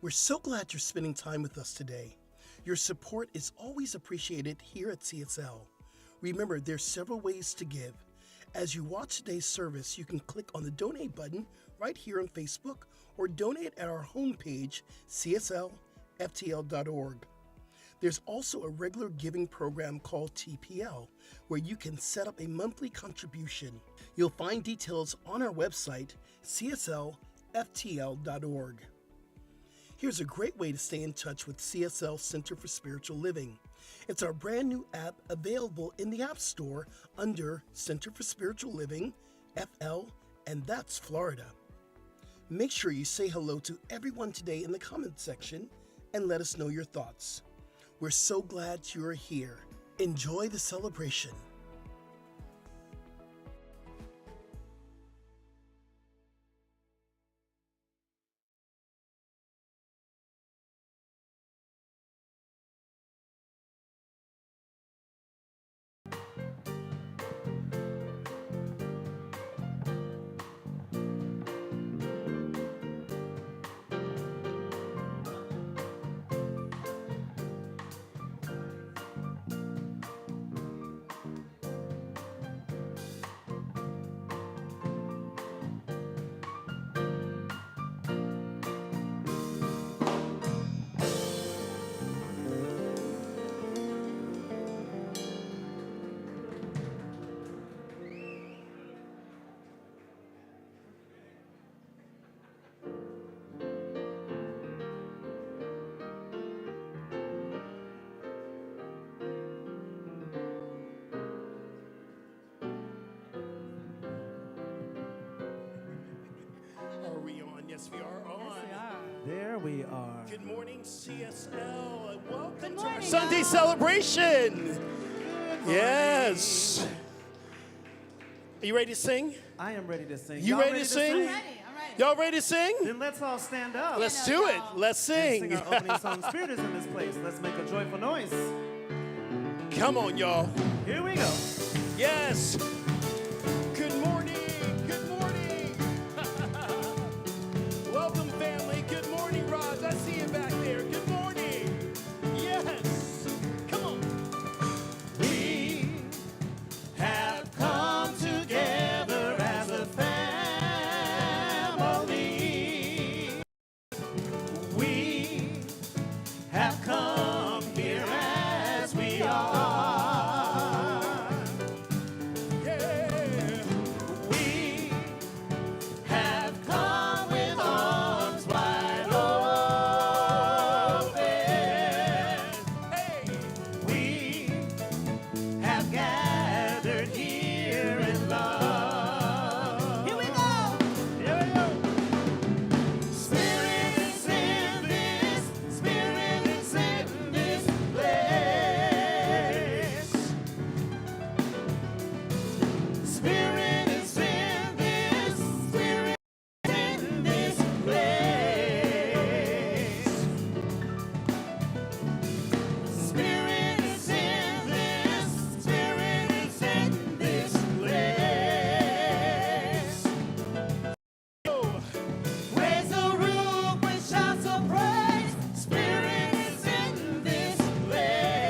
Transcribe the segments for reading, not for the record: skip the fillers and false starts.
We're so glad you're spending time with us today. Your support is always appreciated here at CSL. Remember, there's several ways to give. As you watch today's service, you can click on the donate button right here on Facebook or donate at our homepage, cslftl.org. There's also a regular giving program called TPL, where you can set up a monthly contribution. You'll find details on our website, cslftl.org. Here's a great way to stay in touch with CSL Center for Spiritual Living. It's our brand new app available in the App Store under Center for Spiritual Living, FL, and that's Florida. Make sure you say hello to everyone today in the comment section and let us know your thoughts. We're so glad you're here. Enjoy the celebration. Are we on? Yes, we are on. Yes, we are. There we are. Good morning, CSL, and welcome to our morning, Sunday y'all. celebration. Yes. Are you ready to sing? I am ready to sing. You Y'all ready to sing? I'm ready. Y'all ready to sing? Then let's all stand up. Let's do it. Let's and sing. sing our opening song. Spirit is in this place. Let's make a joyful noise. Come on, y'all. Here we go. Yes. Good morning. Good morning. Welcome, family. Good morning, Roz. I see you back there. Good morning. Yes. Come on. We have come together as a family. We have come here as we are. Yeah. We have come with arms wide open. Hey. We have gathered here in love. Here we go. Here we go. Spirit is in this. Spirit is in this place. Spirit is in this. Spirit is in this place. Spirit is in this. Spirit is in this place. Raise the roof with shouts of praise. Spirit is in this place.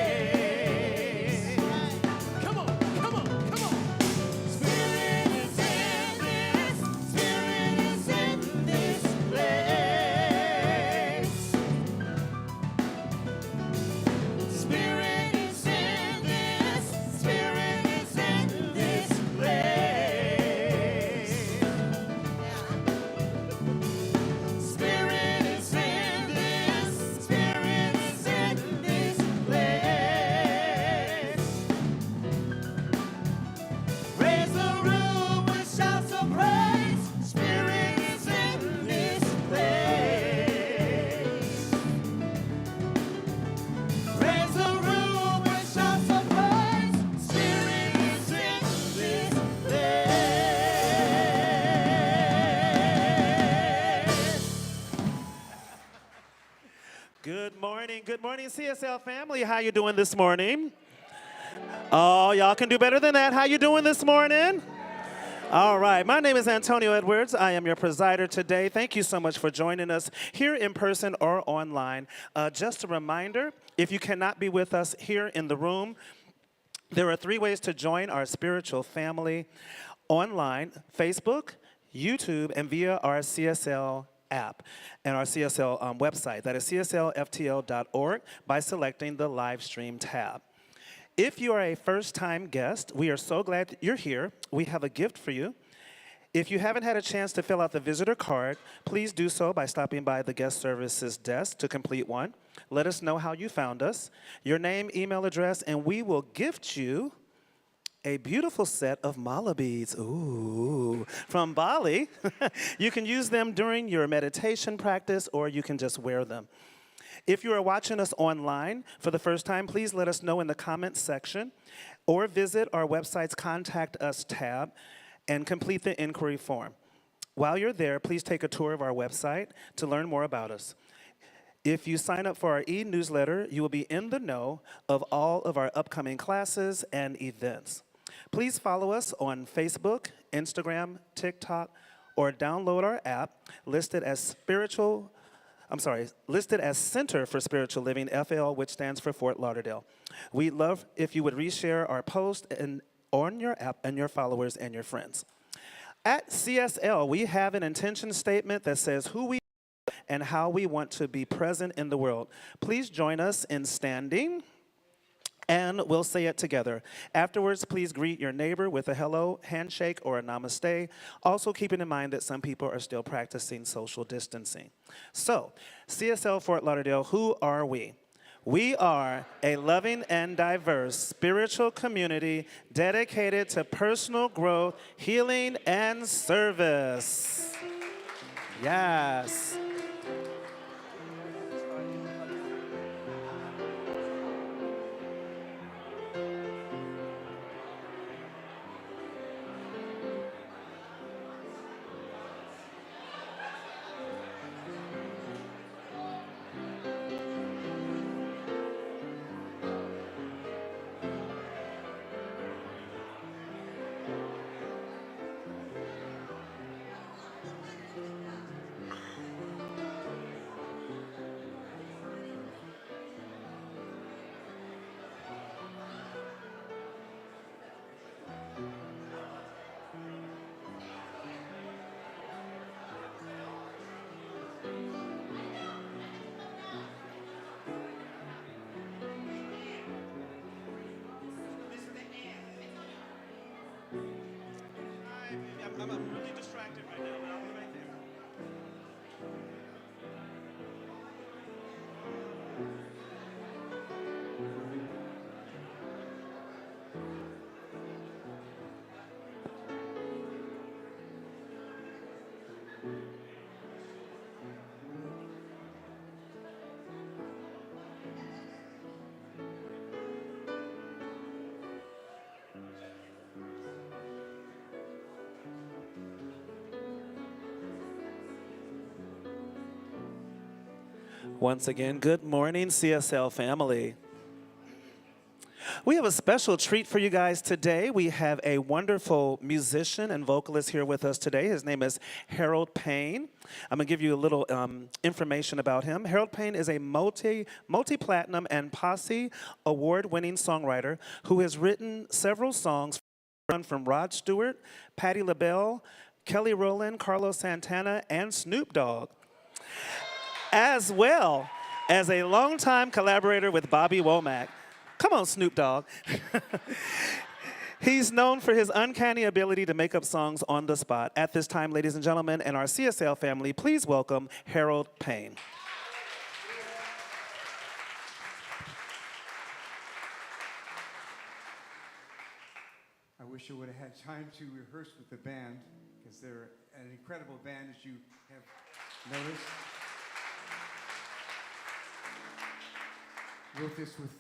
Come on. Come on. Come on. Spirit is in this. Spirit is in this place. Spirit is in this. Spirit is in this place. Spirit is in this. Spirit is in this place. Raise the room with shouts of praise. Spirit is in this place. Raise the room with shouts of praise. Spirit is in this place. Good morning, CSL family. How you doing this morning? Oh, y'all can do better than that. How you doing this morning? All right, my name is Antonio Edwards. I am your presider today. Thank you so much for joining us here in person or online. Just a reminder, if you cannot be with us here in the room, there are 3 ways to join our spiritual family online: Facebook, YouTube, and via our CSL app and our CSL website. That is cslftl.org by selecting the live stream tab. If you are a first-time guest, we are so glad you're here. We have a gift for you. If you haven't had a chance to fill out the visitor card, please do so by stopping by the guest services desk to complete one. Let us know how you found us, your name, email address, and we will gift you a beautiful set of mala beads, ooh, from Bali. You can use them during your meditation practice, or you can just wear them. If you are watching us online for the first time, please let us know in the comments section or visit our website's Contact Us tab and complete the inquiry form. While you're there, please take a tour of our website to learn more about us. If you sign up for our e-newsletter, you will be in the know of all of our upcoming classes and events. Please follow us on Facebook, Instagram, TikTok, or download our app listed as Center for Spiritual Living, FL, which stands for Fort Lauderdale. We'd love if you would reshare our post on your app and your followers and your friends. At CSL, we have an intention statement that says who we are and how we want to be present in the world. Please join us in standing, and we'll say it together. Afterwards, please greet your neighbor with a hello, handshake, or a namaste, also keeping in mind that some people are still practicing social distancing. So, CSL Fort Lauderdale, who are we? We are a loving and diverse spiritual community dedicated to personal growth, healing, and service. Yes. I'm really distracted right now, but I'll be right there. Once again, good morning, CSL family. We have a special treat for you guys today. We have a wonderful musician and vocalist here with us today. His name is Harold Payne. I'm going to give you a little information about him. Harold Payne is a multi-platinum and Posse award-winning songwriter who has written several songs from Rod Stewart, Patti LaBelle, Kelly Rowland, Carlos Santana, and Snoop Dogg, as well as a longtime collaborator with Bobby Womack. Come on, Snoop Dogg. He's known for his uncanny ability to make up songs on the spot. At this time, ladies and gentlemen, and our CSL family, please welcome Harold Payne. I wish I would have had time to rehearse with the band, because they're an incredible band, as you have noticed. Wrote this with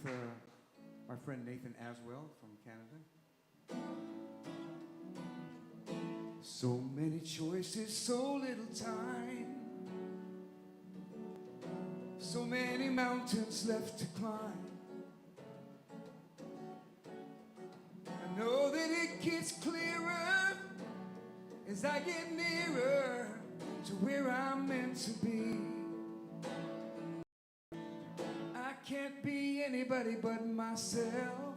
our friend Nathan Aswell from Canada. So many choices, so little time. So many mountains left to climb. I know that it gets clearer as I get nearer to where I'm meant to be. I can't be anybody but myself,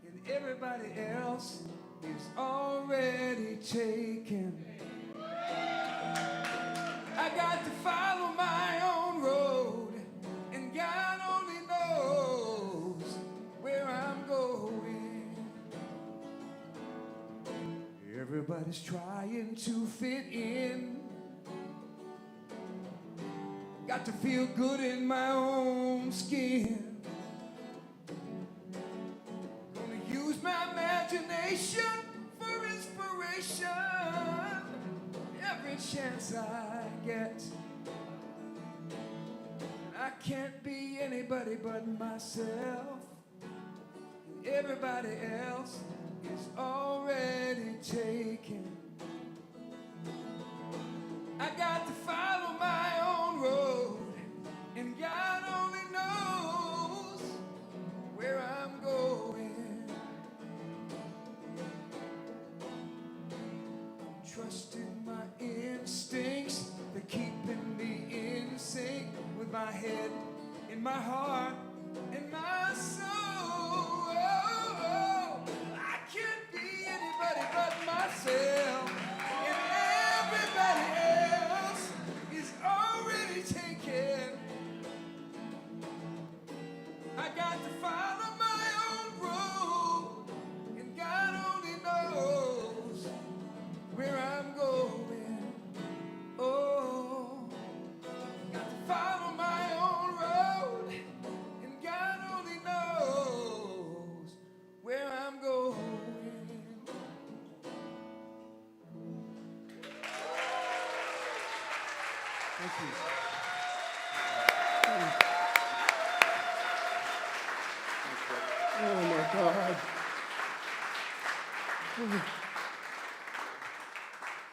and everybody else is already taken. I got to follow my own road, and God only knows where I'm going. Everybody's trying to fit in. Got to feel good in my own skin. Gonna use my imagination for inspiration every chance I get. I can't be anybody but myself. Everybody else is already taken. I got to follow my own road, and God only knows where I'm going. I'm trusting my instincts, they're keeping me in sync with my head and my heart and my soul. I can't be anybody but myself, and everybody else is already taken. I got to follow my own road, and God only knows where I'm going. Oh, got to follow my own road, and God only knows where I'm going. Thank you. Oh my God.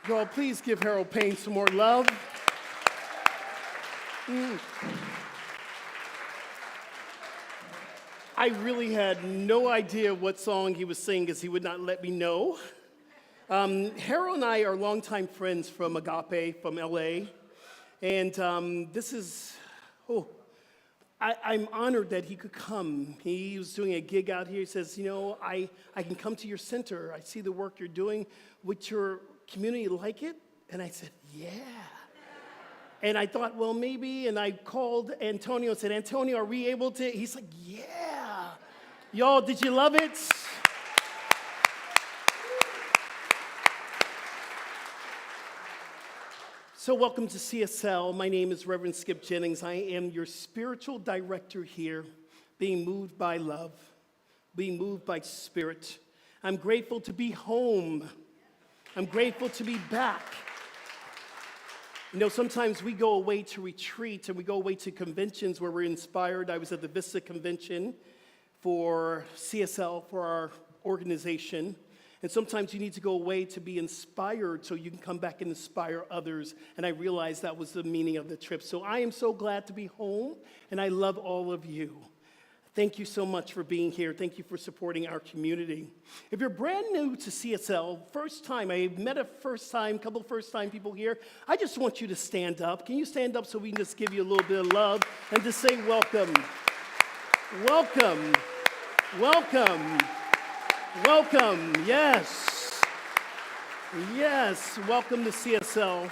Y'all, please give Harold Payne some more love. I really had no idea what song he was singing because he would not let me know. Harold and I are longtime friends from Agape, from LA. And I'm honored that he could come. He was doing a gig out here. He says, I can come to your center. I see the work you're doing. Would your community like it? And I said, yeah. And I thought, well, maybe. And I called Antonio and said, Antonio, are we able to? He's like, yeah. Y'all, did you love it? So welcome to CSL. My name is Reverend Skip Jennings. I am your spiritual director here, being moved by love, being moved by spirit. I'm grateful to be home. I'm grateful to be back. Sometimes we go away to retreat and we go away to conventions where we're inspired. I was at the Vista Convention for CSL, for our organization. And sometimes you need to go away to be inspired so you can come back and inspire others. And I realized that was the meaning of the trip. So I am so glad to be home, and I love all of you. Thank you so much for being here. Thank you for supporting our community. If you're brand new to CSL, first time, I met a couple first-time people here. I just want you to stand up. Can you stand up so we can just give you a little bit of love and just say welcome? Welcome. Welcome. Welcome. Yes. Yes. Welcome to CSL.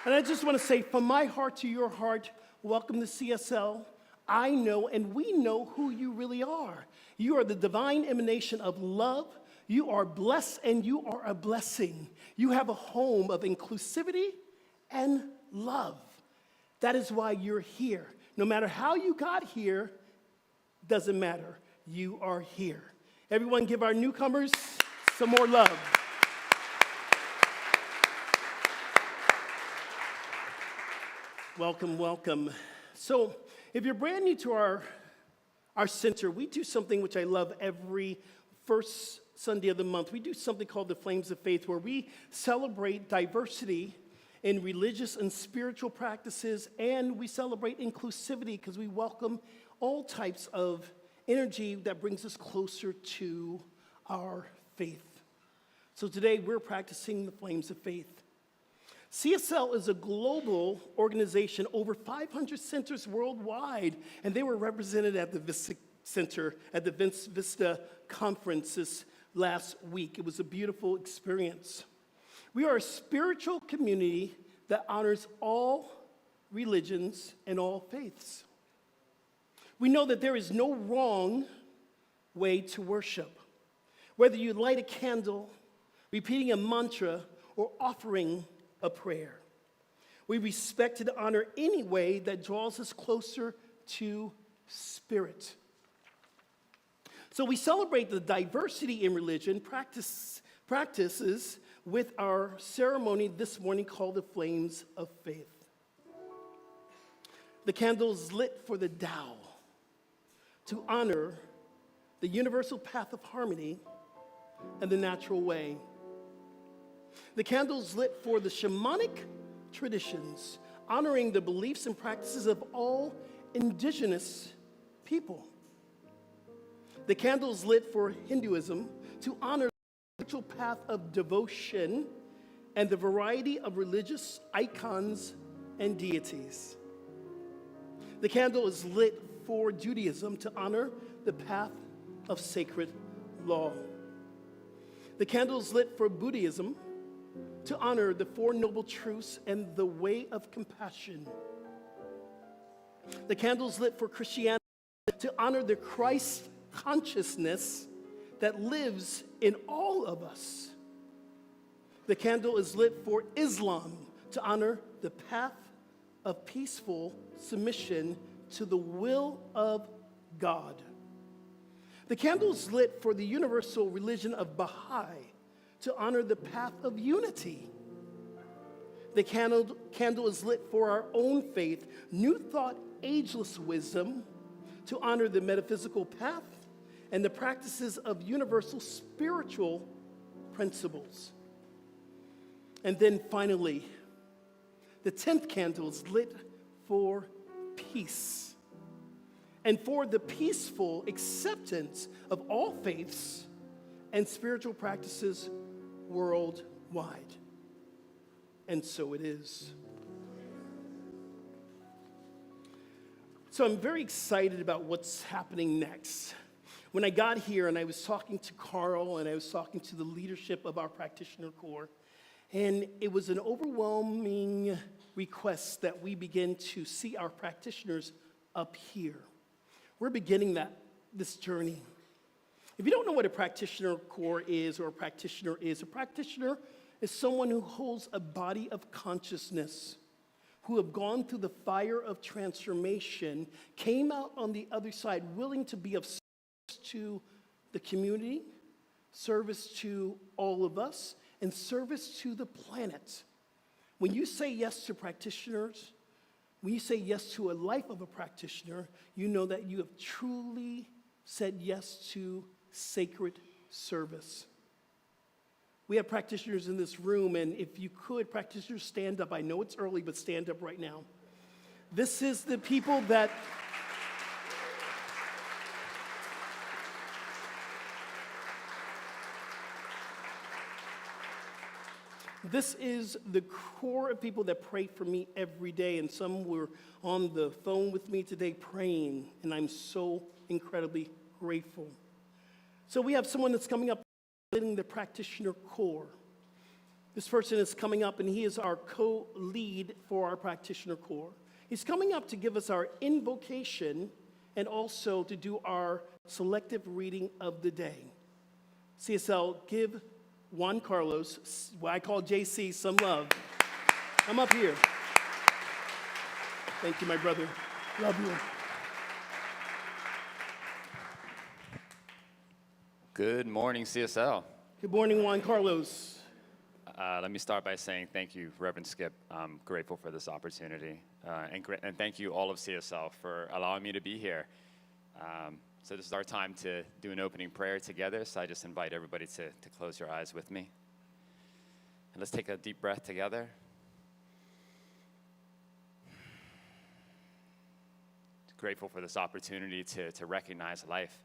And I just want to say from my heart to your heart, welcome to CSL. I know and we know who you really are. You are the divine emanation of love. You are blessed and you are a blessing. You have a home of inclusivity and love. That is why you're here. No matter how you got here, doesn't matter. You are here. Everyone give our newcomers some more love. Welcome, welcome. So, if you're brand new to our center, we do something which I love every first Sunday of the month. We do something called the Flames of Faith, where we celebrate diversity in religious and spiritual practices, and we celebrate inclusivity because we welcome all types of energy that brings us closer to our faith. So today we're practicing the flames of faith. CSL is a global organization, over 500 centers worldwide, and they were represented at the Vista Center at the Vista Conference this last week. It was a beautiful experience. We are a spiritual community that honors all religions and all faiths. We know that there is no wrong way to worship. Whether you light a candle, repeating a mantra, or offering a prayer. We respect and honor any way that draws us closer to Spirit. So we celebrate the diversity in religion practices with our ceremony this morning called the Flames of Faith. The candle is lit for the Tao to honor the universal path of harmony and the natural way. The candles lit for the shamanic traditions, honoring the beliefs and practices of all indigenous people. The candles lit for Hinduism to honor the spiritual path of devotion and the variety of religious icons and deities. The candle is lit for Judaism to honor the path of sacred law. The candle is lit for Buddhism to honor the Four Noble Truths and the way of compassion. The candle is lit for Christianity to honor the Christ consciousness that lives in all of us. The candle is lit for Islam to honor the path of peaceful submission to the will of God. The candle is lit for the universal religion of Baha'i to honor the path of unity. The candle is lit for our own faith, New Thought, Ageless Wisdom, to honor the metaphysical path and the practices of universal spiritual principles. And then finally, the 10th candle is lit for peace and for the peaceful acceptance of all faiths and spiritual practices worldwide. And so it is. So I'm very excited about what's happening next. When I got here and I was talking to Carl and I was talking to the leadership of our practitioner corps, and it was an overwhelming request that we begin to see our practitioners up here. We're beginning this journey. If you don't know what a practitioner corps is or a practitioner is someone who holds a body of consciousness, who have gone through the fire of transformation, came out on the other side willing to be of service to the community, service to all of us, and service to the planet. When you say yes to practitioners, when you say yes to a life of a practitioner, you know that you have truly said yes to sacred service. We have practitioners in this room, and if you could, practitioners, stand up. I know it's early, but stand up right now. This is the people that this is the core of people that pray for me every day, and some were on the phone with me today praying, and I'm so incredibly grateful. So we have someone that's coming up leading the practitioner corps. This person is coming up, and he is our co-lead for our practitioner corps. He's coming up to give us our invocation and also to do our selective reading of the day. CSL, give Juan Carlos, what I call JC, some love. Come up here. Thank you, my brother. Love you. Good morning, CSL. Good morning, Juan Carlos. Let me start by saying thank you, Reverend Skip. I'm grateful for this opportunity. And thank you, all of CSL, for allowing me to be here. So this is our time to do an opening prayer together, so I just invite everybody to close your eyes with me. And let's take a deep breath together. Grateful for this opportunity to recognize life,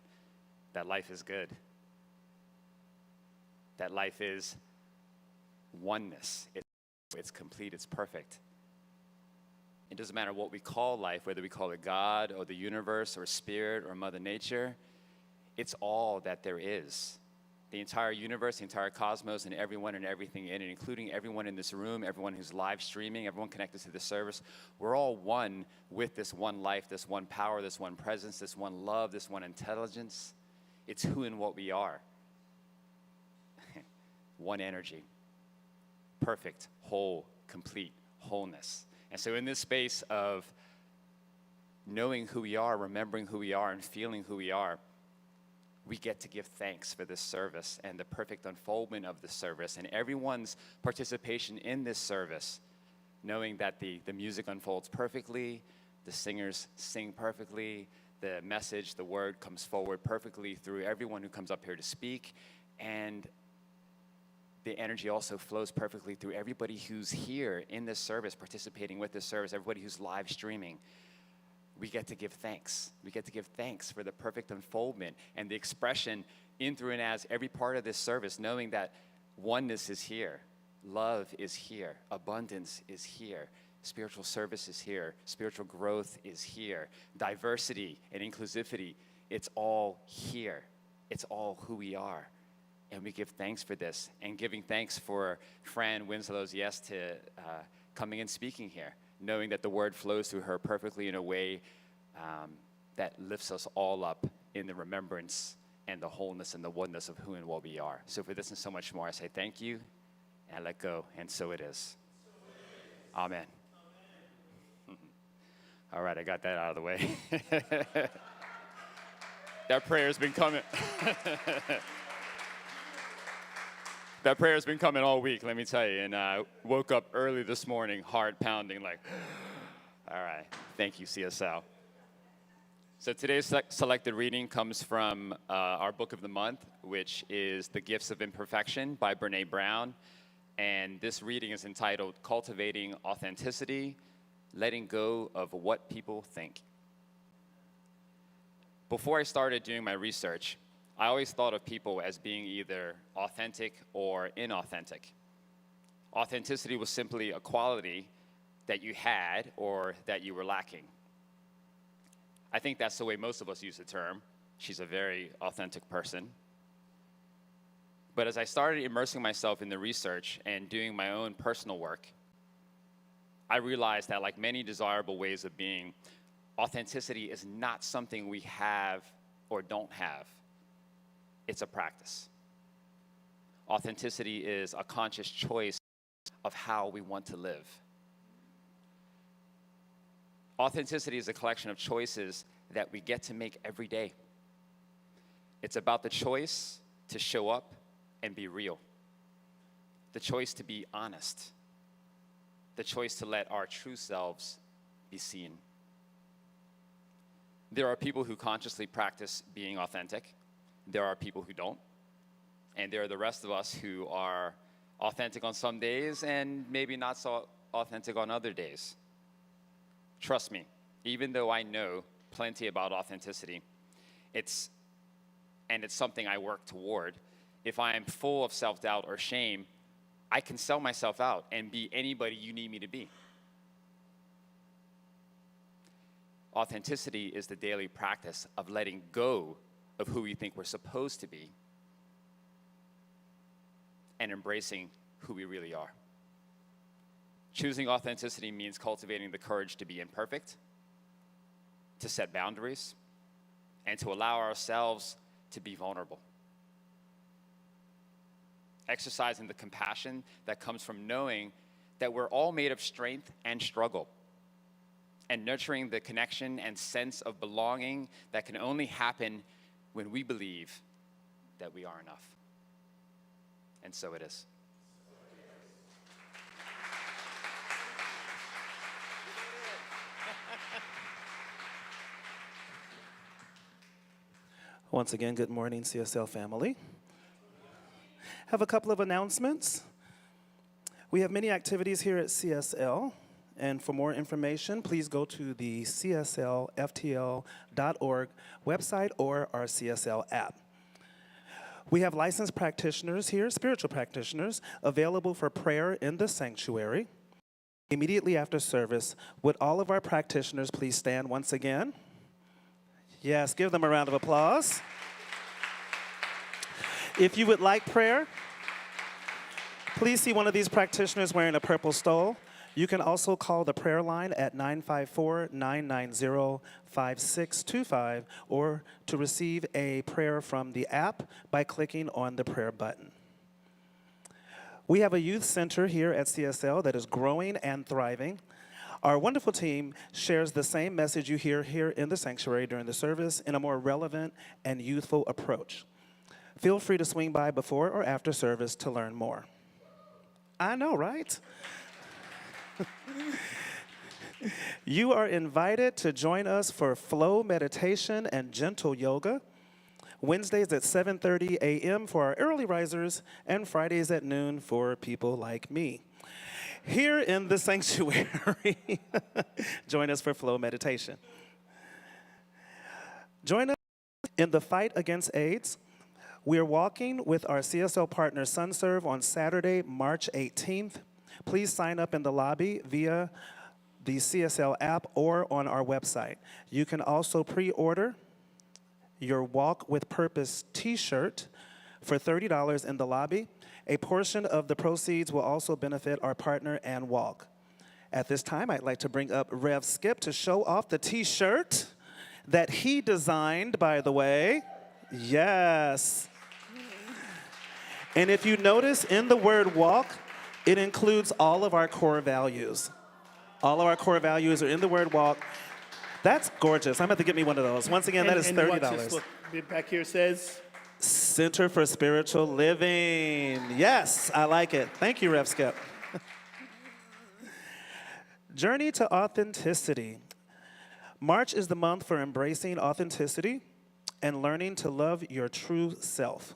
that life is good. that life is oneness. It's complete, it's perfect. It doesn't matter what we call life, whether we call it God or the universe or spirit or Mother Nature, it's all that there is. The entire universe, the entire cosmos, and everyone and everything in it, including everyone in this room, everyone who's live streaming, everyone connected to this service, we're all one with this one life, this one power, this one presence, this one love, this one intelligence. It's who and what we are. One energy. Perfect, whole, complete wholeness. And so in this space of knowing who we are, remembering who we are, and feeling who we are, we get to give thanks for this service and the perfect unfoldment of the service and everyone's participation in this service, knowing that the music unfolds perfectly, the singers sing perfectly, the message, the word comes forward perfectly through everyone who comes up here to speak, and the energy also flows perfectly through everybody who's here in this service, participating with this service, everybody who's live streaming. We get to give thanks. We get to give thanks for the perfect unfoldment and the expression in, through, and as every part of this service, knowing that oneness is here, love is here, abundance is here, spiritual service is here, spiritual growth is here, diversity and inclusivity, it's all here. It's all who we are. And we give thanks for this, and giving thanks for Fran Winslow's yes to coming and speaking here, knowing that the word flows through her perfectly in a way that lifts us all up in the remembrance and the wholeness and the oneness of who and what we are. So for this and so much more, I say thank you, and I let go, and so it is. Amen. All right, I got that out of the way. That prayer's been coming. That prayer's been coming all week, let me tell you. And I woke up early this morning, heart pounding, like, all right, thank you, CSL. So today's selected reading comes from our book of the month, which is The Gifts of Imperfection by Brene Brown. And this reading is entitled Cultivating Authenticity, Letting Go of What People Think. Before I started doing my research, I always thought of people as being either authentic or inauthentic. Authenticity was simply a quality that you had or that you were lacking. I think that's the way most of us use the term. She's a very authentic person. But as I started immersing myself in the research and doing my own personal work, I realized that, like many desirable ways of being, authenticity is not something we have or don't have. It's a practice. Authenticity is a conscious choice of how we want to live. Authenticity is a collection of choices that we get to make every day. It's about the choice to show up and be real. The choice to be honest. The choice to let our true selves be seen. There are people who consciously practice being authentic. There are people who don't. And there are the rest of us who are authentic on some days and maybe not so authentic on other days. Trust me, even though I know plenty about authenticity, it's something I work toward. If I am full of self-doubt or shame, I can sell myself out and be anybody you need me to be. Authenticity is the daily practice of letting go of who we think we're supposed to be and embracing who we really are. Choosing authenticity means cultivating the courage to be imperfect, to set boundaries, and to allow ourselves to be vulnerable. Exercising the compassion that comes from knowing that we're all made of strength and struggle, and nurturing the connection and sense of belonging that can only happen when we believe that we are enough. And so it is. Once again, good morning, CSL family. Have a couple of announcements. We have many activities here at CSL, and for more information, please go to the cslftl.org website or our CSL app. We have licensed practitioners here, spiritual practitioners, available for prayer in the sanctuary. Immediately after service, would all of our practitioners please stand once again? Yes, give them a round of applause. If you would like prayer, please see one of these practitioners wearing a purple stole. You can also call the prayer line at 954-990-5625 or to receive a prayer from the app by clicking on the prayer button. We have a youth center here at CSL that is growing and thriving. Our wonderful team shares the same message you hear here in the sanctuary during the service in a more relevant and youthful approach. Feel free to swing by before or after service to learn more. I know, right? You are invited to join us for flow meditation and gentle yoga. Wednesdays at 7:30 a.m. for our early risers, and Fridays at noon for people like me. Here in the sanctuary, join us for flow meditation. Join us in the fight against AIDS. We are walking with our CSL partner SunServe on Saturday, March 18th. Please sign up in the lobby via the CSL app or on our website. You can also pre-order your Walk with Purpose t-shirt for $30 in the lobby. A portion of the proceeds will also benefit our partner and Walk. At this time, I'd like to bring up Rev Skip to show off the t-shirt that he designed, by the way. Yes. And if you notice in the word walk, it includes all of our core values. All of our core values are in the word walk. That's gorgeous. I'm going to get me one of those. Once again, that is $30. Watch this, look, back here says Center for Spiritual Living. Yes, I like it. Thank you, Rev Skip. Journey to Authenticity. March is the month for embracing authenticity and learning to love your true self.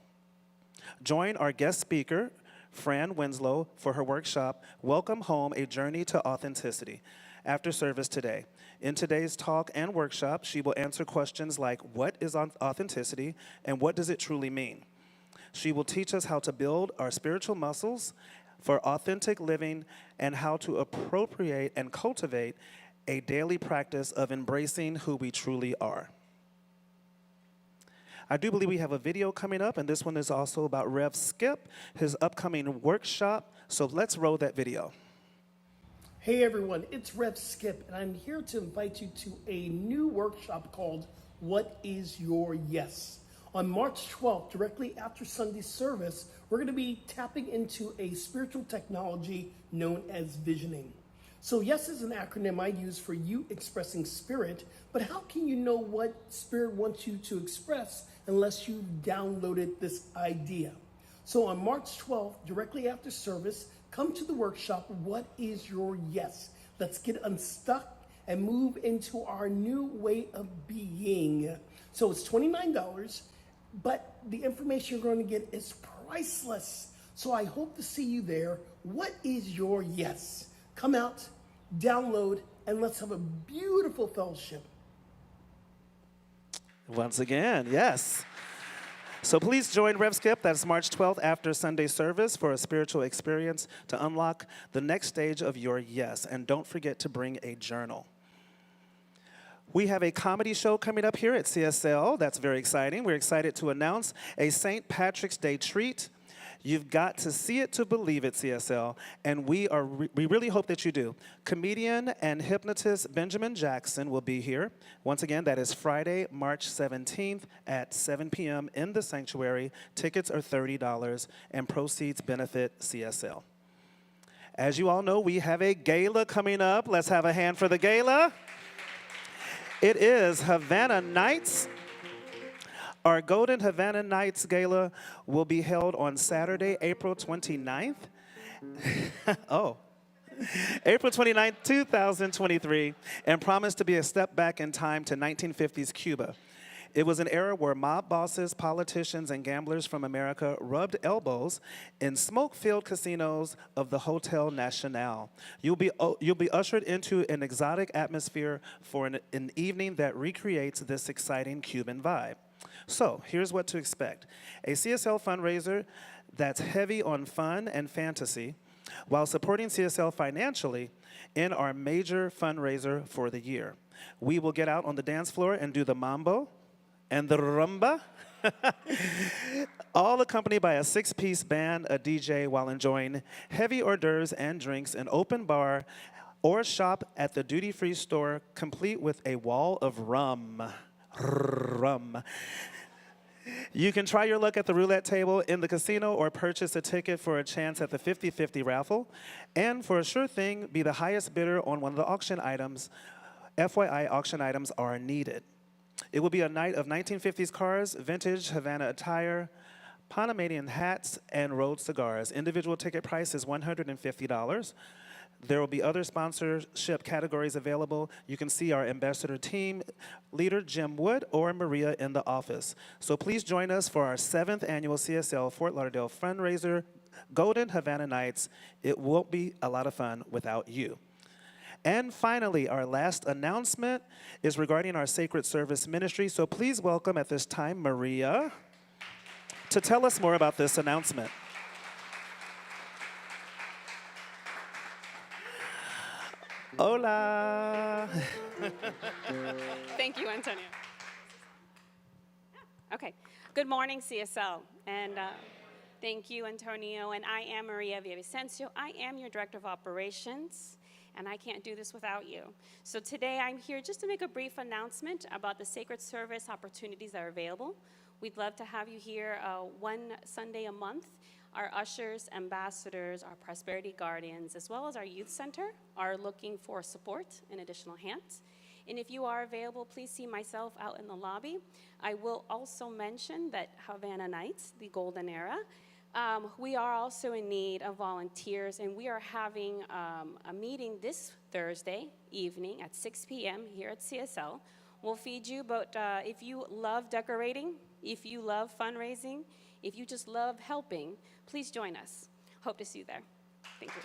Join our guest speaker, Fran Winslow, for her workshop, Welcome Home, A Journey to Authenticity, after service today. In today's talk and workshop, she will answer questions like, what is authenticity and what does it truly mean? She will teach us how to build our spiritual muscles for authentic living and how to appropriate and cultivate a daily practice of embracing who we truly are. I do believe we have a video coming up, and this one is also about Rev Skip, his upcoming workshop. So let's roll that video. Hey everyone, it's Rev Skip, and I'm here to invite you to a new workshop called What is Your Yes? On March 12th, directly after Sunday service, we're going to be tapping into a spiritual technology known as visioning. So yes is an acronym I use for you expressing spirit, but how can you know what spirit wants you to express unless you've downloaded this idea? So on March 12th, directly after service, come to the workshop, What is Your Yes? Let's get unstuck and move into our new way of being. So it's $29, but the information you're going to get is priceless. So I hope to see you there. What is your yes? Come out, download, and let's have a beautiful fellowship. Once again, yes. So please join Rev Skip. That's March 12th after Sunday service for a spiritual experience to unlock the next stage of your yes. And don't forget to bring a journal. We have a comedy show coming up here at CSL. That's very exciting. We're excited to announce a St. Patrick's Day treat. You've got to see it to believe it, CSL, and we really hope that you do. Comedian and hypnotist Benjamin Jackson will be here. Once again, that is Friday, March 17th at 7 p.m. in the sanctuary. Tickets are $30, and proceeds benefit CSL. As you all know, we have a gala coming up. Let's have a hand for the gala. It is Havana Nights. Our Golden Havana Nights Gala will be held on Saturday, April 29th. April 29th, 2023, and promised to be a step back in time to 1950s Cuba. It was an era where mob bosses, politicians, and gamblers from America rubbed elbows in smoke-filled casinos of the Hotel Nacional. You'll be ushered into an exotic atmosphere for an evening that recreates this exciting Cuban vibe. So here's what to expect. A CSL fundraiser that's heavy on fun and fantasy while supporting CSL financially in our major fundraiser for the year. We will get out on the dance floor and do the mambo and the rumba, all accompanied by a six-piece band, a DJ, while enjoying heavy hors d'oeuvres and drinks, an open bar, or shop at the duty-free store, complete with a wall of rum. Rum. You can try your luck at the roulette table in the casino or purchase a ticket for a chance at the 50-50 raffle. And for a sure thing, be the highest bidder on one of the auction items. FYI, auction items are needed. It will be a night of 1950s cars, vintage Havana attire, Panamanian hats, and road cigars. Individual ticket price is $150. There will be other sponsorship categories available. You can see our ambassador team leader, Jim Wood, or Maria in the office. So please join us for our 7th annual CSL Fort Lauderdale fundraiser, Golden Havana Nights. It won't be a lot of fun without you. And finally, our last announcement is regarding our Sacred Service Ministry. So please welcome at this time Maria to tell us more about this announcement. Hola. Thank you, Antonio. Okay. Good morning, CSL. And thank you, Antonio. And I am Maria Villavicencio. I am your Director of Operations, and I can't do this without you. So today I'm here just to make a brief announcement about the Sacred Service opportunities that are available. We'd love to have you here one Sunday a month. Our ushers, ambassadors, our prosperity guardians, as well as our youth center are looking for support and additional hands. And if you are available, please see myself out in the lobby. I will also mention that Havana Nights, the golden era, we are also in need of volunteers, and we are having a meeting this Thursday evening at 6 p.m. here at CSL. We'll feed you, but if you love decorating, if you love fundraising, if you just love helping, please join us. Hope to see you there. Thank you.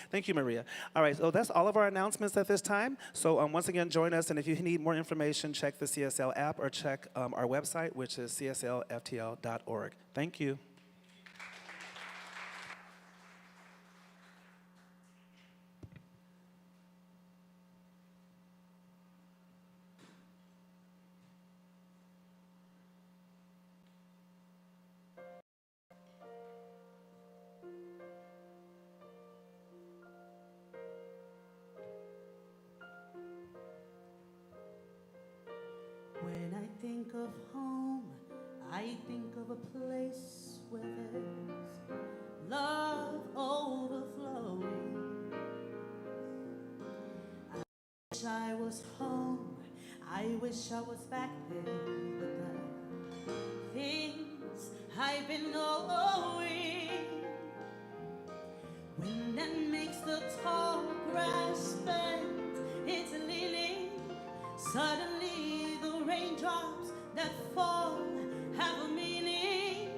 Thank you, Maria. All right, so that's all of our announcements at this time. So once again, join us, and if you need more information, check the CSL app or check our website, which is cslftl.org. Thank you. When I think of home, I think of a place where there's love overflowing. I wish I was home, I wish I was back there, but the things I've been knowing. Wind that makes the tall grass bend, it's leaning. Suddenly the raindrops that fall have a meaning,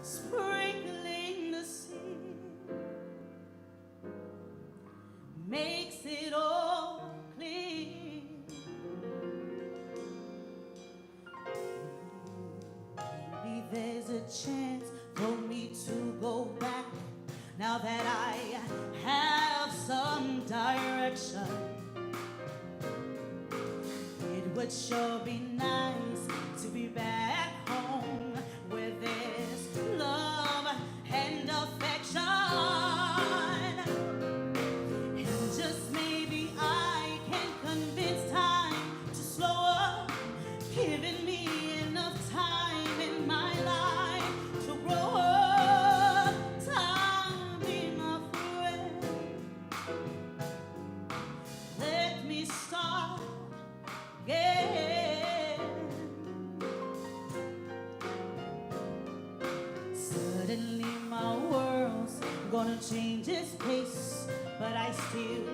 sprinkling the sea makes it all clean. Maybe there's a chance for me to go back now that I have some direction. It would sure be nice to be back home where there's love and affection. And just maybe I can convince time to slow up, giving me enough time in my life to grow up. Time, be my friend. Let me start again. Suddenly my world's gonna change its pace, but I still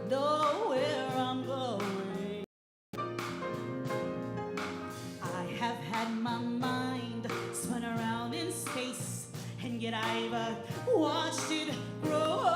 know where I'm going. I have had my mind spun around in space, and yet I've watched it growing.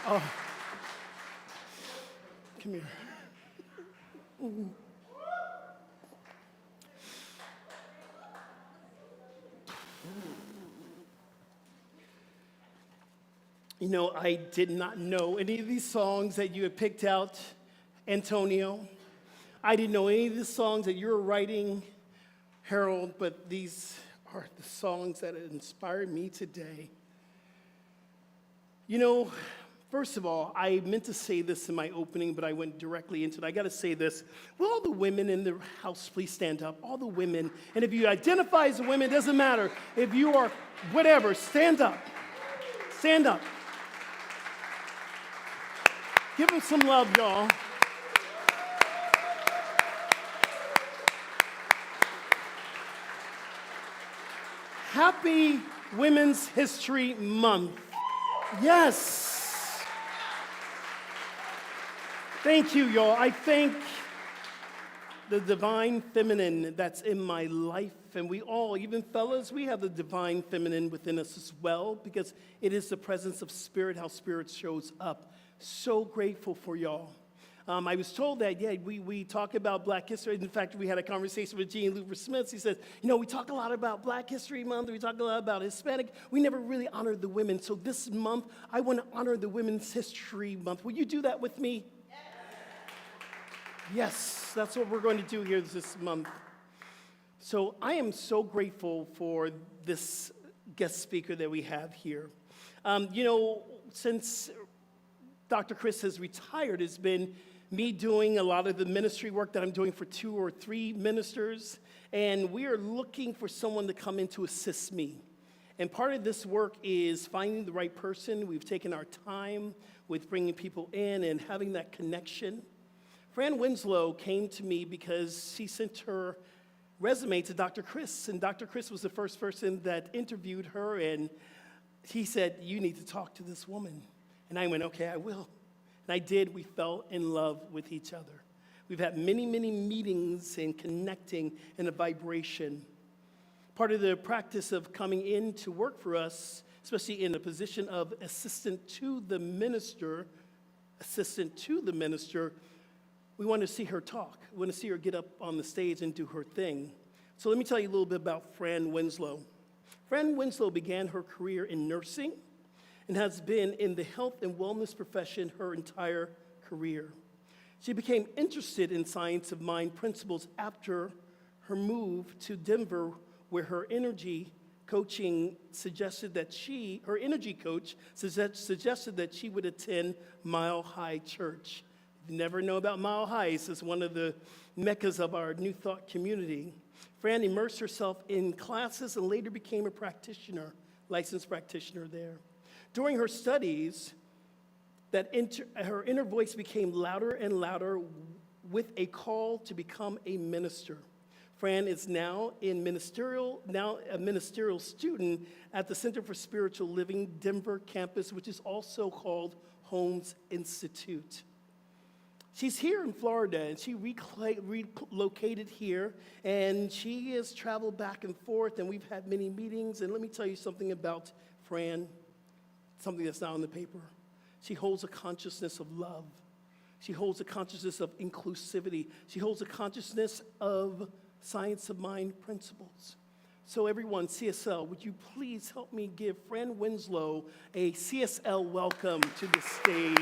Come here. You know, I did not know any of these songs that you had picked out, Antonio. I didn't know any of the songs that you were writing, Harold, but these are the songs that inspired me today. You know, first of all, I meant to say this in my opening, but I went directly into it. I got to say this. Will all the women in the house please stand up? All the women. And if you identify as a woman, it doesn't matter. If you are whatever, stand up. Stand up. Give them some love, y'all. Happy Women's History Month. Yes. Thank you, y'all. I thank the divine feminine that's in my life. And we all, even fellas, we have the divine feminine within us as well, because it is the presence of spirit, how spirit shows up. So grateful for y'all. I was told that, we talk about Black history. In fact, we had a conversation with Jean Luber Smith. He says, you know, we talk a lot about Black History Month. We talk a lot about Hispanic. We never really honored the women. So this month, I want to honor the Women's History Month. Will you do that with me? Yes, that's what we're going to do here this month. So I am so grateful for this guest speaker that we have here. You know, since Dr. Chris has retired, it's been me doing a lot of the ministry work that I'm doing for 2 or 3 ministers, and we are looking for someone to come in to assist me. And part of this work is finding the right person. We've taken our time with bringing people in and having that connection. Fran Winslow came to me because she sent her resume to Dr. Chris, and Dr. Chris was the first person that interviewed her, and he said, you need to talk to this woman. And I went, okay, I will. And I did. We fell in love with each other. We've had many, many meetings and connecting in a vibration. Part of the practice of coming in to work for us, especially in the position of assistant to the minister, we want to see her talk. We want to see her get up on the stage and do her thing. So let me tell you a little bit about Fran Winslow. Fran Winslow began her career in nursing and has been in the health and wellness profession her entire career. She became interested in science of mind principles after her move to Denver, where her energy coach suggested that she would attend Mile High Church. If you never know about Mile High, it's one of the meccas of our New Thought community. Fran immersed herself in classes and later became a practitioner, licensed practitioner there. During her studies, her inner voice became louder and louder with a call to become a minister. Fran is now a ministerial student at the Center for Spiritual Living Denver campus, which is also called Holmes Institute. She's here in Florida, and she relocated here, and she has traveled back and forth, and we've had many meetings. And let me tell you something about Fran, something that's not on the paper. She holds a consciousness of love. She holds a consciousness of inclusivity. She holds a consciousness of science of mind principles. So everyone, CSL, would you please help me give Fran Winslow a CSL welcome to the stage.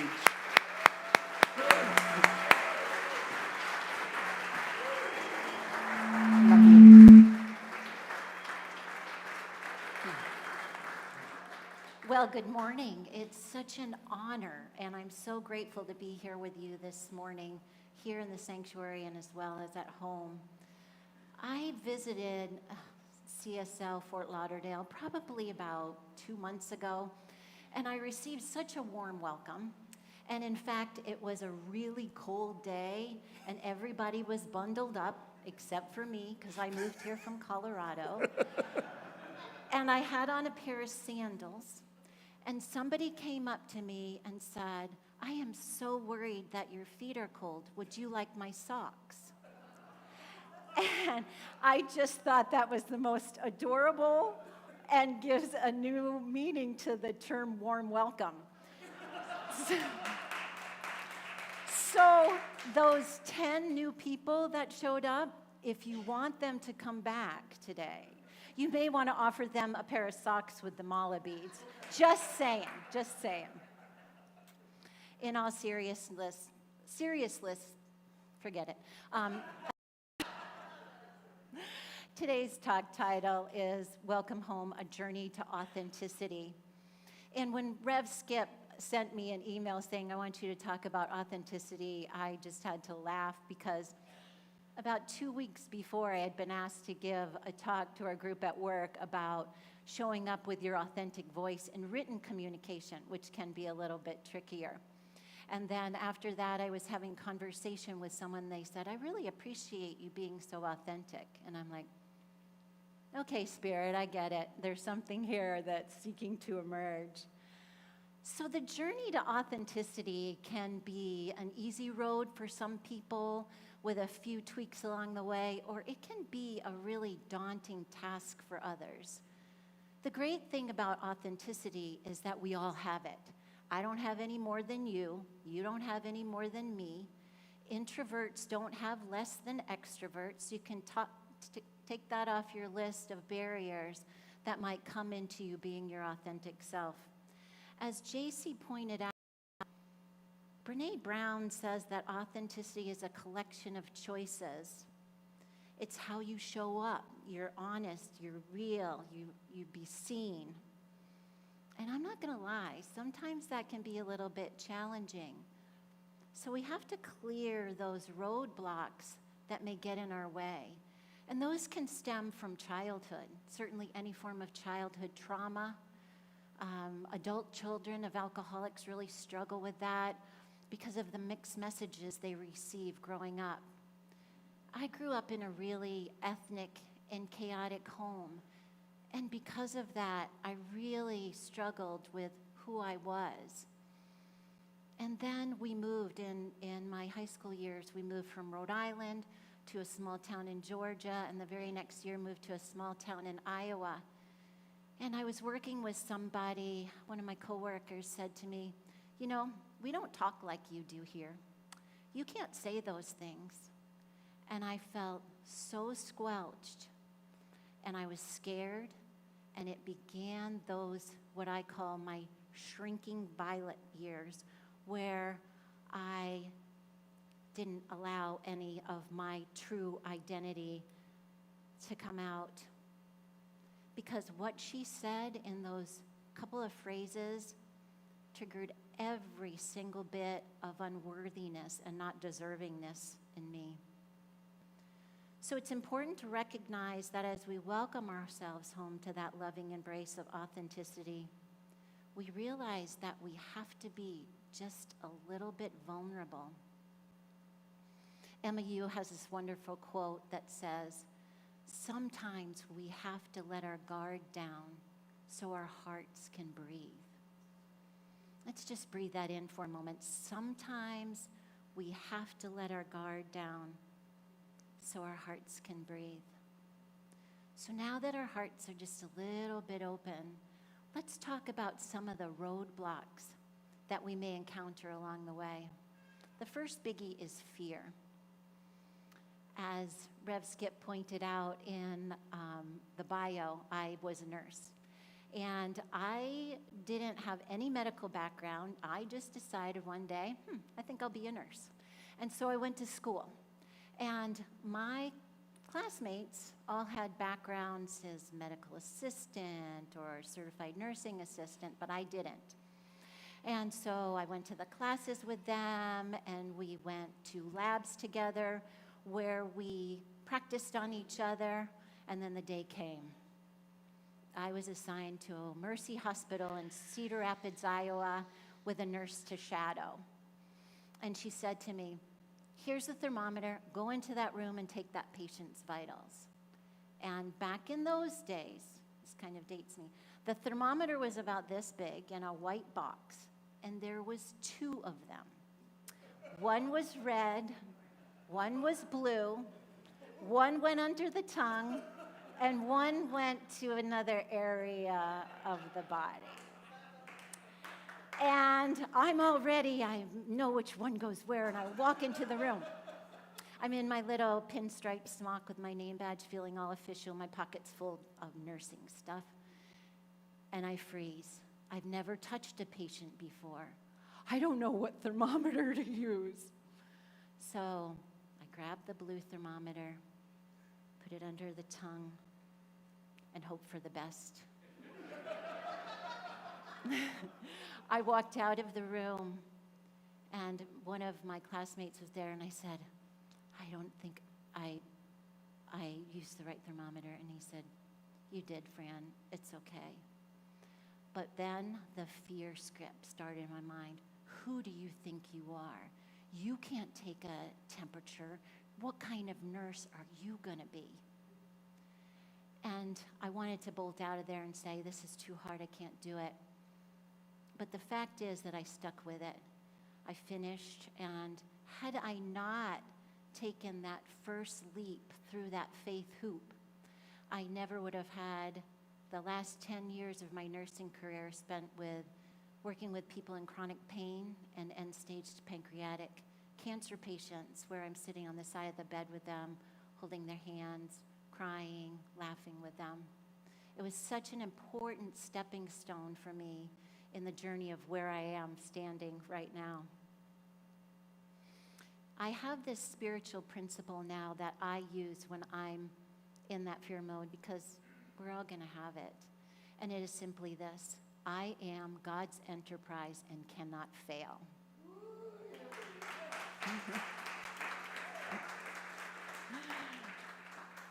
Well, good morning. It's such an honor, and I'm so grateful to be here with you this morning, here in the sanctuary and as well as at home. I visited CSL Fort Lauderdale probably about 2 months ago, and I received such a warm welcome. And in fact, it was a really cold day, and everybody was bundled up, except for me, because I moved here from Colorado. And I had on a pair of sandals. And somebody came up to me and said, I am so worried that your feet are cold. Would you like my socks? And I just thought that was the most adorable and gives a new meaning to the term warm welcome. So, those 10 new people that showed up, if you want them to come back today, you may want to offer them a pair of socks with the mala beads. Just saying, just saying. In all seriousness, forget it. Today's talk title is Welcome Home, A Journey to Authenticity. And when Rev Skip sent me an email saying, I want you to talk about authenticity, I just had to laugh because about 2 weeks before I had been asked to give a talk to our group at work about showing up with your authentic voice in written communication, which can be a little bit trickier. And then after that, I was having conversation with someone. They said, I really appreciate you being so authentic. And I'm like, okay, Spirit, I get it. There's something here that's seeking to emerge. So the journey to authenticity can be an easy road for some people with a few tweaks along the way, or it can be a really daunting task for others. The great thing about authenticity is that we all have it. I don't have any more than you. You don't have any more than me. Introverts don't have less than extroverts. You can take that off your list of barriers that might come into you being your authentic self. As JC pointed out, Brene Brown says that authenticity is a collection of choices. It's how you show up. You're honest, you're real, you be seen. And I'm not gonna lie, sometimes that can be a little bit challenging. So we have to clear those roadblocks that may get in our way. And those can stem from childhood, certainly any form of childhood trauma. Adult children of alcoholics really struggle with that because of the mixed messages they receive growing up. I grew up in a really ethnic and chaotic home. And because of that, I really struggled with who I was. And then we moved in my high school years, we moved from Rhode Island to a small town in Georgia, and the very next year moved to a small town in Iowa. And I was working with somebody, one of my coworkers said to me, you know, we don't talk like you do here. You can't say those things. And I felt so squelched, and I was scared, and it began those, what I call my shrinking violet years, where I didn't allow any of my true identity to come out. Because what she said in those couple of phrases triggered every single bit of unworthiness and not deservingness in me. So it's important to recognize that as we welcome ourselves home to that loving embrace of authenticity, we realize that we have to be just a little bit vulnerable. Emma Yu has this wonderful quote that says, sometimes we have to let our guard down so our hearts can breathe. Let's just breathe that in for a moment. Sometimes we have to let our guard down so our hearts can breathe. So now that our hearts are just a little bit open, let's talk about some of the roadblocks that we may encounter along the way. The first biggie is fear. As Rev Skip pointed out in the bio, I was a nurse. And I didn't have any medical background. I just decided one day, I think I'll be a nurse. And so I went to school. And my classmates all had backgrounds as medical assistant or certified nursing assistant, but I didn't. And so I went to the classes with them, and we went to labs together where we practiced on each other, and then the day came. I was assigned to Mercy Hospital in Cedar Rapids, Iowa, with a nurse to shadow. And she said to me, here's the thermometer, go into that room and take that patient's vitals. And back in those days, this kind of dates me, the thermometer was about this big in a white box, and there was 2 of them. One was red, one was blue, one went under the tongue, and one went to another area of the body. And I'm all ready. I know which one goes where, and I walk into the room. I'm in my little pinstripe smock with my name badge, feeling all official, my pockets full of nursing stuff. And I freeze. I've never touched a patient before. I don't know what thermometer to use. So I grab the blue thermometer, put it under the tongue, and hope for the best. I walked out of the room, and one of my classmates was there, and I said, I don't think I used the right thermometer. And he said, you did, Fran. It's okay. But then the fear script started in my mind. Who do you think you are? You can't take a temperature. What kind of nurse are you going to be? And I wanted to bolt out of there and say, this is too hard, I can't do it. But the fact is that I stuck with it. I finished, and had I not taken that first leap through that faith hoop, I never would have had the last 10 years of my nursing career spent with working with people in chronic pain and end-stage pancreatic cancer patients, where I'm sitting on the side of the bed with them, holding their hands, crying, laughing with them. It was such an important stepping stone for me in the journey of where I am standing right now. I have this spiritual principle now that I use when I'm in that fear mode, because we're all going to have it. And it is simply this: I am God's enterprise and cannot fail.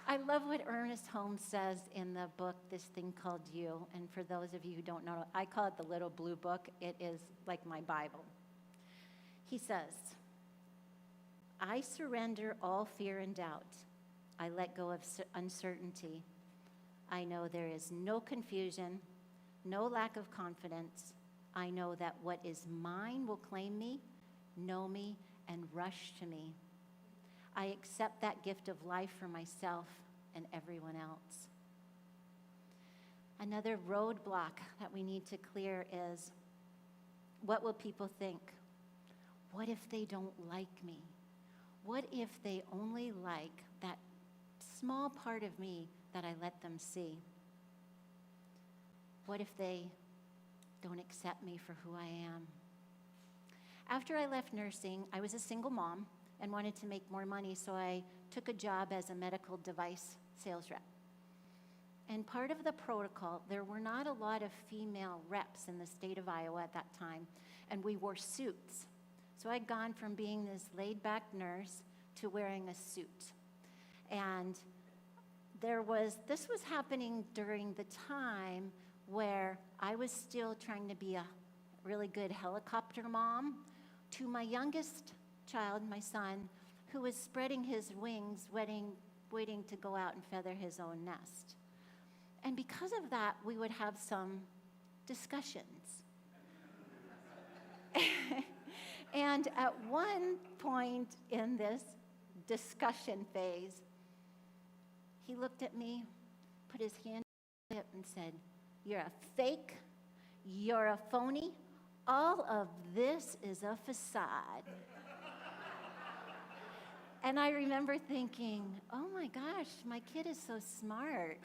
I love what Ernest Holmes says in the book, This Thing Called You. And for those of you who don't know, I call it the Little Blue Book. It is like my Bible. He says, I surrender all fear and doubt. I let go of uncertainty. I know there is no confusion, no lack of confidence. I know that what is mine will claim me, know me, and rush to me. I accept that gift of life for myself and everyone else. Another roadblock that we need to clear is, what will people think? What if they don't like me? What if they only like that small part of me that I let them see? What if they don't accept me for who I am? After I left nursing, I was a single mom and wanted to make more money, so I took a job as a medical device sales rep. And part of the protocol, there were not a lot of female reps in the state of Iowa at that time, and we wore suits. So I'd gone from being this laid-back nurse to wearing a suit. And this was happening during the time where I was still trying to be a really good helicopter mom to my youngest child, my son, who was spreading his wings, waiting to go out and feather his own nest. And because of that, we would have some discussions. And at one point in this discussion phase, he looked at me, put his hand on my hip, and said, "You're a fake, you're a phony, all of this is a facade." And I remember thinking, oh my gosh, my kid is so smart.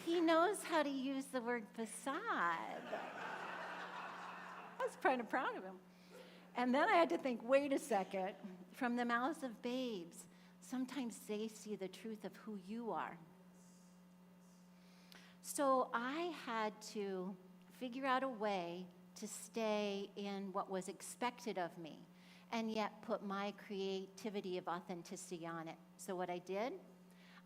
He knows how to use the word facade. I was kind of proud of him. And then I had to think, wait a second, from the mouths of babes, sometimes they see the truth of who you are. So I had to figure out a way to stay in what was expected of me, and yet put my creativity of authenticity on it. So what I did,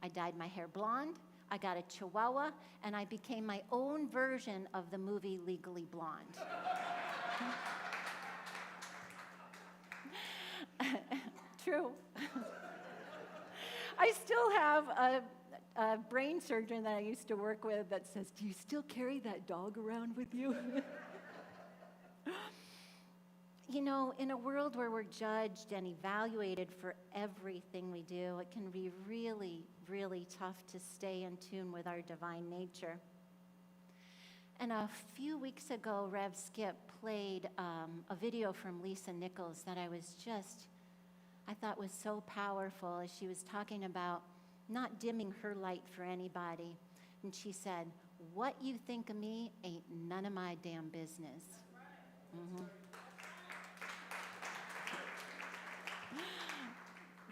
I dyed my hair blonde, I got a chihuahua, and I became my own version of the movie Legally Blonde. True. I still have a brain surgeon that I used to work with that says, "Do you still carry that dog around with you?" You know, in a world where we're judged and evaluated for everything we do, it can be really, really tough to stay in tune with our divine nature. And a few weeks ago, Rev Skip played a video from Lisa Nichols that I thought was so powerful as she was talking about not dimming her light for anybody. And she said, "What you think of me ain't none of my damn business." Mm-hmm.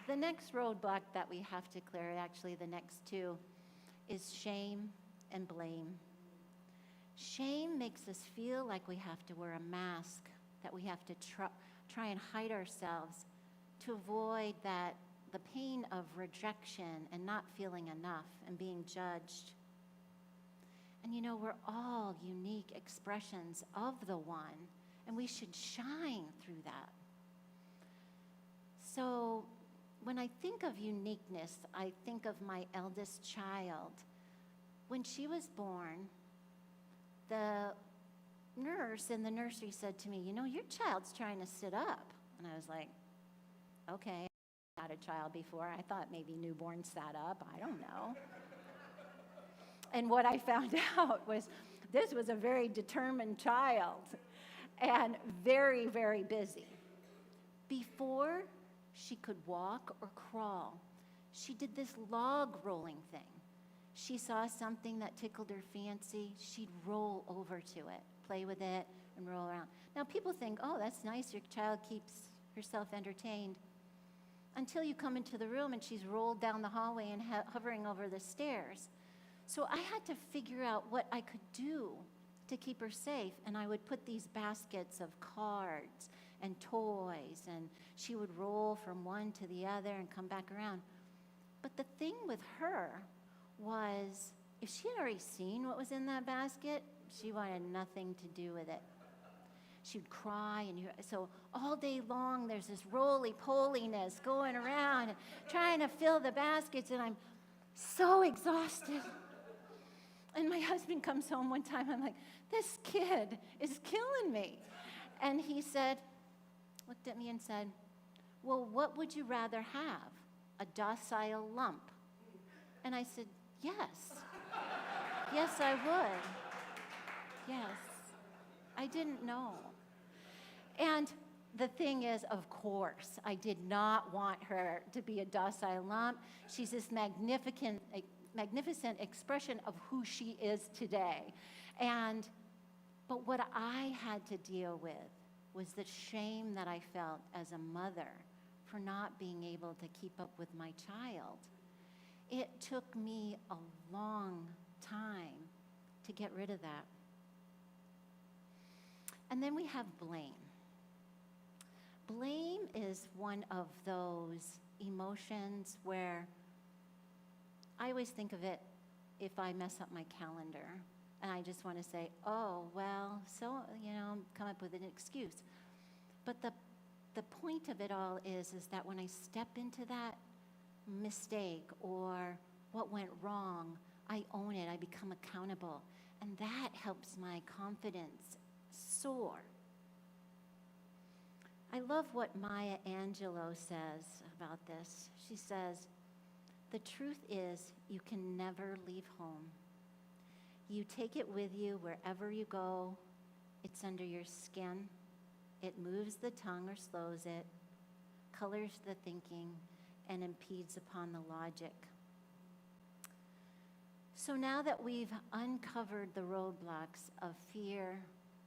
The next roadblock that we have to clear, actually the next two, is shame and blame. Shame makes us feel like we have to wear a mask, that we have to try and hide ourselves to avoid the pain of rejection and not feeling enough and being judged. And we're all unique expressions of the one, and we should shine through that. So when I think of uniqueness, I think of my eldest child. When she was born, the nurse in the nursery said to me, "Your child's trying to sit up." And I was like, okay, I had a child before. I thought maybe newborns sat up. I don't know. And what I found out was this was a very determined child and very, very busy. Before she could walk or crawl, she did this log rolling thing. She saw something that tickled her fancy, she'd roll over to it, play with it, and roll around. Now, people think, oh, that's nice, your child keeps herself entertained, until you come into the room and she's rolled down the hallway and hovering over the stairs. So I had to figure out what I could do to keep her safe, and I would put these baskets of cards and toys, and she would roll from one to the other and come back around. But the thing with her was, if she had already seen what was in that basket, she wanted nothing to do with it. She'd cry, and so all day long there's this roly-poliness going around and trying to fill the baskets, and I'm so exhausted. And my husband comes home one time, I'm like, this kid is killing me. And he looked at me and said, well, what would you rather have? A docile lump? And I said, yes. Yes, I would. Yes. I didn't know. And the thing is, of course, I did not want her to be a docile lump. She's this magnificent expression of who she is today. But what I had to deal with was the shame that I felt as a mother for not being able to keep up with my child. It took me a long time to get rid of that. And then we have blame. Blame is one of those emotions where I always think of it if I mess up my calendar and I just want to say, oh, well, so, come up with an excuse. But the point of it all is that when I step into that mistake or what went wrong, I own it, I become accountable, and that helps my confidence soar. I love what Maya Angelou says about this. She says, the truth is you can never leave home. You take it with you wherever you go. It's under your skin. It moves the tongue or slows it, colors the thinking, and impedes upon the logic. So now that we've uncovered the roadblocks of fear,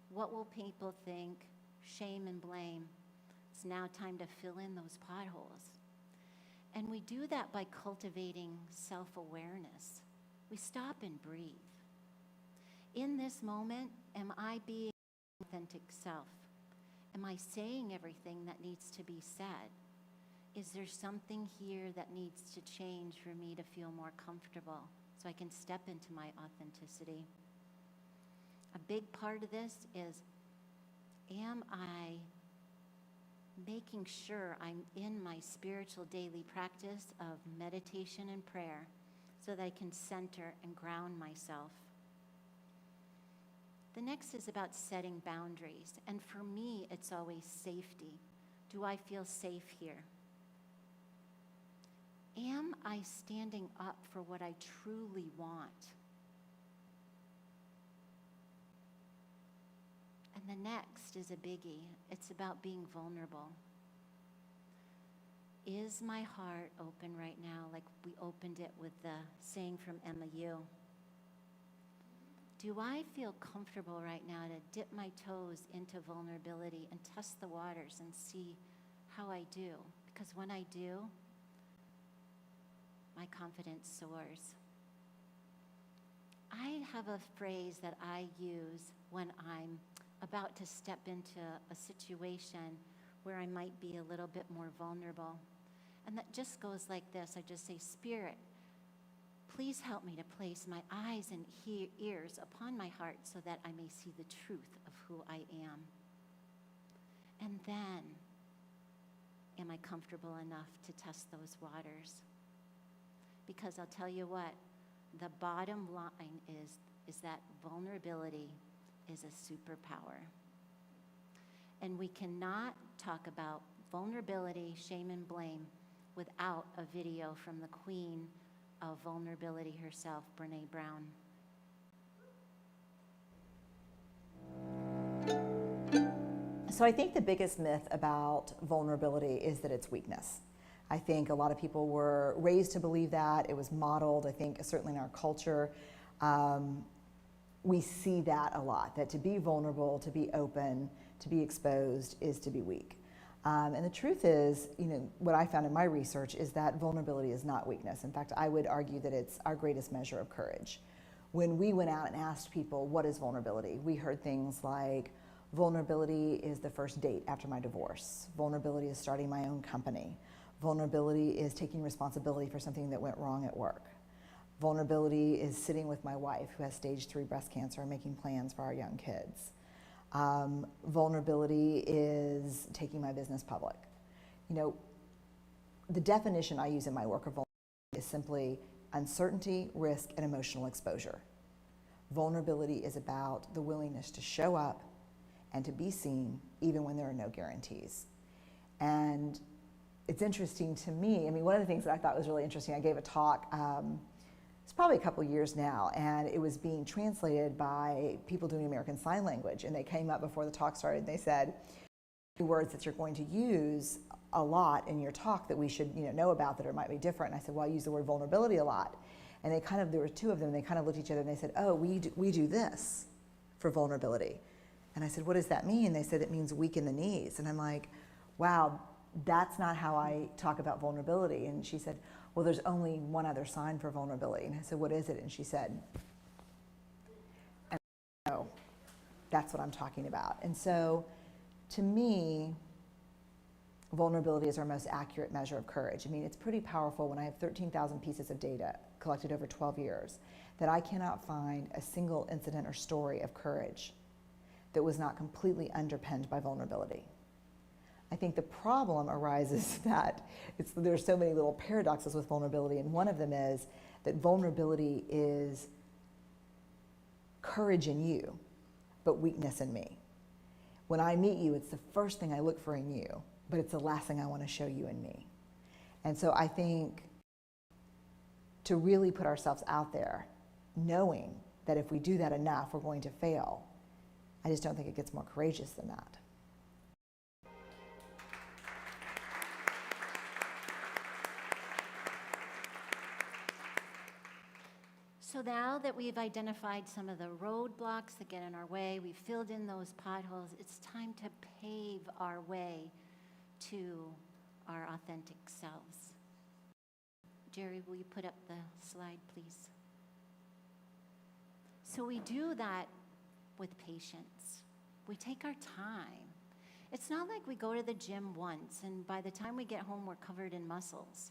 what will people think, shame and blame, it's now time to fill in those potholes. And we do that by cultivating self-awareness. We stop and breathe. In this moment, am I being authentic self? Am I saying everything that needs to be said? Is there something here that needs to change for me to feel more comfortable so I can step into my authenticity? A big part of this is, am I making sure I'm in my spiritual daily practice of meditation and prayer so that I can center and ground myself? The next is about setting boundaries. And for me, it's always safety. Do I feel safe here? Am I standing up for what I truly want? And the next is a biggie. It's about being vulnerable. Is my heart open right now, like we opened it with the saying from Emma Yu? Do I feel comfortable right now to dip my toes into vulnerability and test the waters and see how I do? Because when I do, my confidence soars. I have a phrase that I use when I'm about to step into a situation where I might be a little bit more vulnerable. And that just goes like this. I just say, Spirit, please help me to place my eyes and ears upon my heart so that I may see the truth of who I am. And then, am I comfortable enough to test those waters? Because I'll tell you what, the bottom line is that vulnerability is a superpower. And we cannot talk about vulnerability, shame, and blame without a video from the queen of vulnerability herself, Brene Brown. So I think the biggest myth about vulnerability is that it's weakness. I think a lot of people were raised to believe that. It was modeled, I think, certainly in our culture. We see that a lot, that to be vulnerable, to be open, to be exposed is to be weak. And the truth is, what I found in my research is that vulnerability is not weakness. In fact, I would argue that it's our greatest measure of courage. When we went out and asked people, what is vulnerability? We heard things like, vulnerability is the first date after my divorce. Vulnerability is starting my own company. Vulnerability is taking responsibility for something that went wrong at work. Vulnerability is sitting with my wife who has stage 3 breast cancer and making plans for our young kids. Vulnerability is taking my business public. The definition I use in my work of vulnerability is simply uncertainty, risk, and emotional exposure. Vulnerability is about the willingness to show up and to be seen even when there are no guarantees. And it's interesting to me, one of the things that I thought was really interesting, I gave a talk, it's probably a couple years now, and it was being translated by people doing American Sign Language, and they came up before the talk started and they said, the words that you're going to use a lot in your talk that we should know about that or might be different. And I said, well, I use the word vulnerability a lot. And they there were two of them, they kind of looked at each other and they said, oh, we do this for vulnerability. And I said, what does that mean? They said, it means weak in the knees. And I'm like, wow, that's not how I talk about vulnerability. And she said, well, there's only one other sign for vulnerability. And I said, what is it? And she said, no, that's what I'm talking about. And so to me, vulnerability is our most accurate measure of courage. It's pretty powerful when I have 13,000 pieces of data collected over 12 years that I cannot find a single incident or story of courage that was not completely underpinned by vulnerability. I think the problem arises that there's so many little paradoxes with vulnerability, and one of them is that vulnerability is courage in you, but weakness in me. When I meet you, it's the first thing I look for in you, but it's the last thing I want to show you in me. And so I think to really put ourselves out there, knowing that if we do that enough, we're going to fail, I just don't think it gets more courageous than that. So now that we've identified some of the roadblocks that get in our way, we've filled in those potholes, it's time to pave our way to our authentic selves. Jerry, will you put up the slide, please? So we do that with patience. We take our time. It's not like we go to the gym once and by the time we get home we're covered in muscles.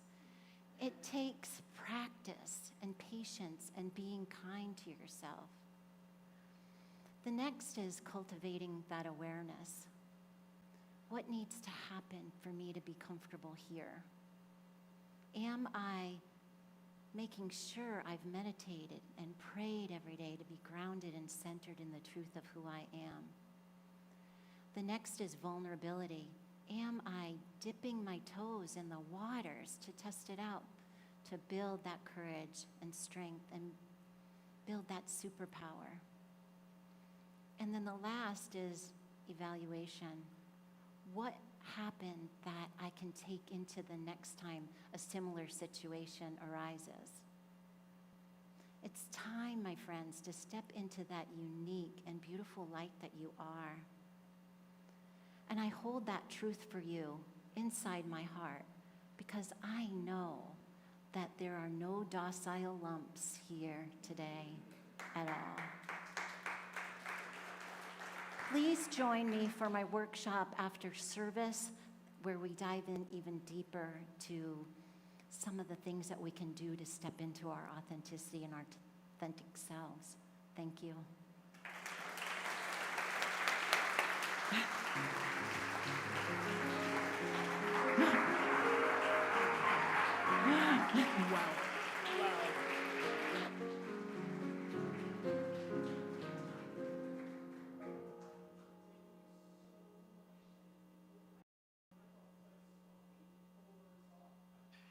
It takes practice and patience and being kind to yourself. The next is cultivating that awareness. What needs to happen for me to be comfortable here? Am I making sure I've meditated and prayed every day to be grounded and centered in the truth of who I am? The next is vulnerability. Am I dipping my toes in the waters to test it out, to build that courage and strength and build that superpower? And then the last is evaluation. What happened that I can take into the next time a similar situation arises? It's time, my friends, to step into that unique and beautiful light that you are. And I hold that truth for you inside my heart because I know that there are no docile lumps here today at all. Please join me for my workshop after service where we dive in even deeper to some of the things that we can do to step into our authenticity and our authentic selves. Thank you.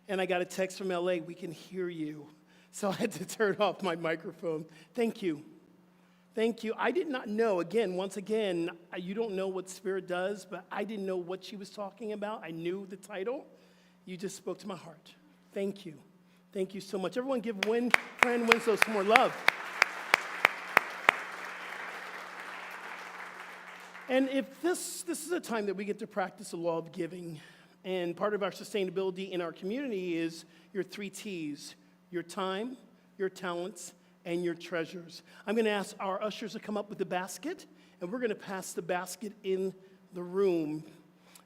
And I got a text from LA, we can hear you. So I had to turn off my microphone. Thank you. Thank you. I did not know, once again, you don't know what Spirit does, but I didn't know what she was talking about. I knew the title. You just spoke to my heart. Thank you. Thank you so much. Everyone give Fran Winslow some more love. And if this is a time that we get to practice the law of giving, and part of our sustainability in our community is your 3 T's, your time, your talents, and your treasures. I'm going to ask our ushers to come up with the basket, and we're going to pass the basket in the room.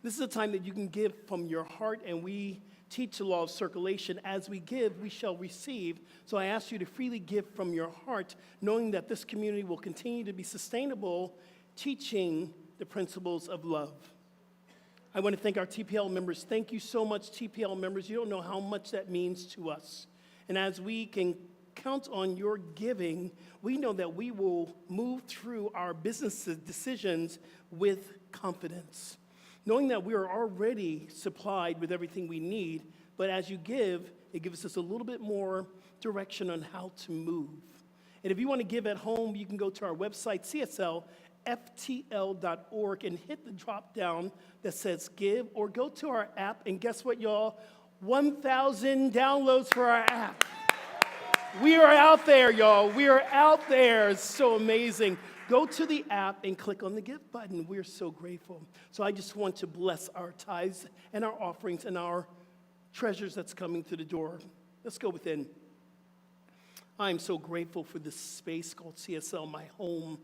This is a time that you can give from your heart, and we teach the law of circulation. As we give, we shall receive. So I ask you to freely give from your heart, knowing that this community will continue to be sustainable, teaching the principles of love. I want to thank our TPL members. Thank you so much, TPL members. You don't know how much that means to us. And as we can count on your giving, we know that we will move through our business decisions with confidence, knowing that we are already supplied with everything we need, but as you give, it gives us a little bit more direction on how to move. And if you want to give at home, you can go to our website, CSLFTL.org, and hit the drop down that says give, or go to our app, and guess what, y'all? 1,000 downloads for our app. We are out there, y'all. We are out there. It's so amazing. Go to the app and click on the give button. We're so grateful. So I just want to bless our tithes and our offerings and our treasures that's coming through the door. Let's go within. I'm so grateful for this space called CSL, my home,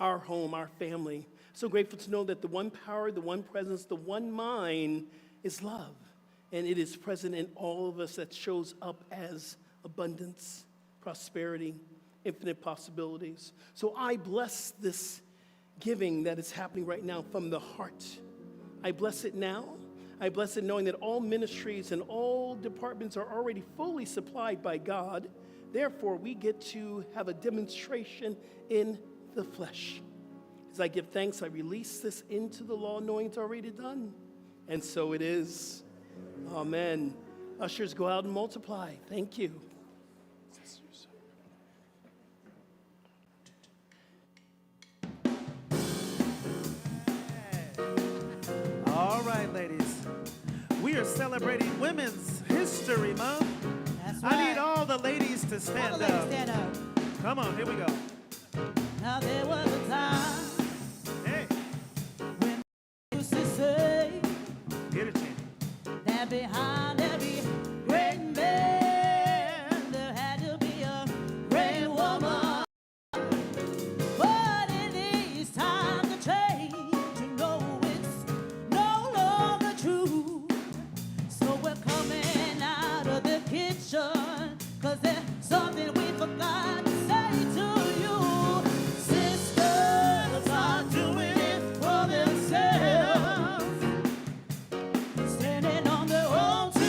our family. So grateful to know that the one power, the one presence, the one mind is love. And it is present in all of us that shows up as abundance, prosperity, infinite possibilities. So I bless this giving that is happening right now from the heart. I bless it now. I bless it knowing that all ministries and all departments are already fully supplied by God. Therefore, we get to have a demonstration in the flesh. As I give thanks, I release this into the law knowing it's already done. And so it is. Amen. Ushers, go out and multiply. Thank you. All right, ladies. We are celebrating Women's History Month. That's I right. need all the ladies to All stand the ladies up. stand up. Come on, here we go. Now there was a time Hey, when we used to say get it, Jenny. that behind every great man there had to be a great woman. But it is time to change. You know it's no longer true. So we're coming out of the kitchen, 'cause there's something we forgot to say to you. Sisters are doing it for themselves, standing on their own two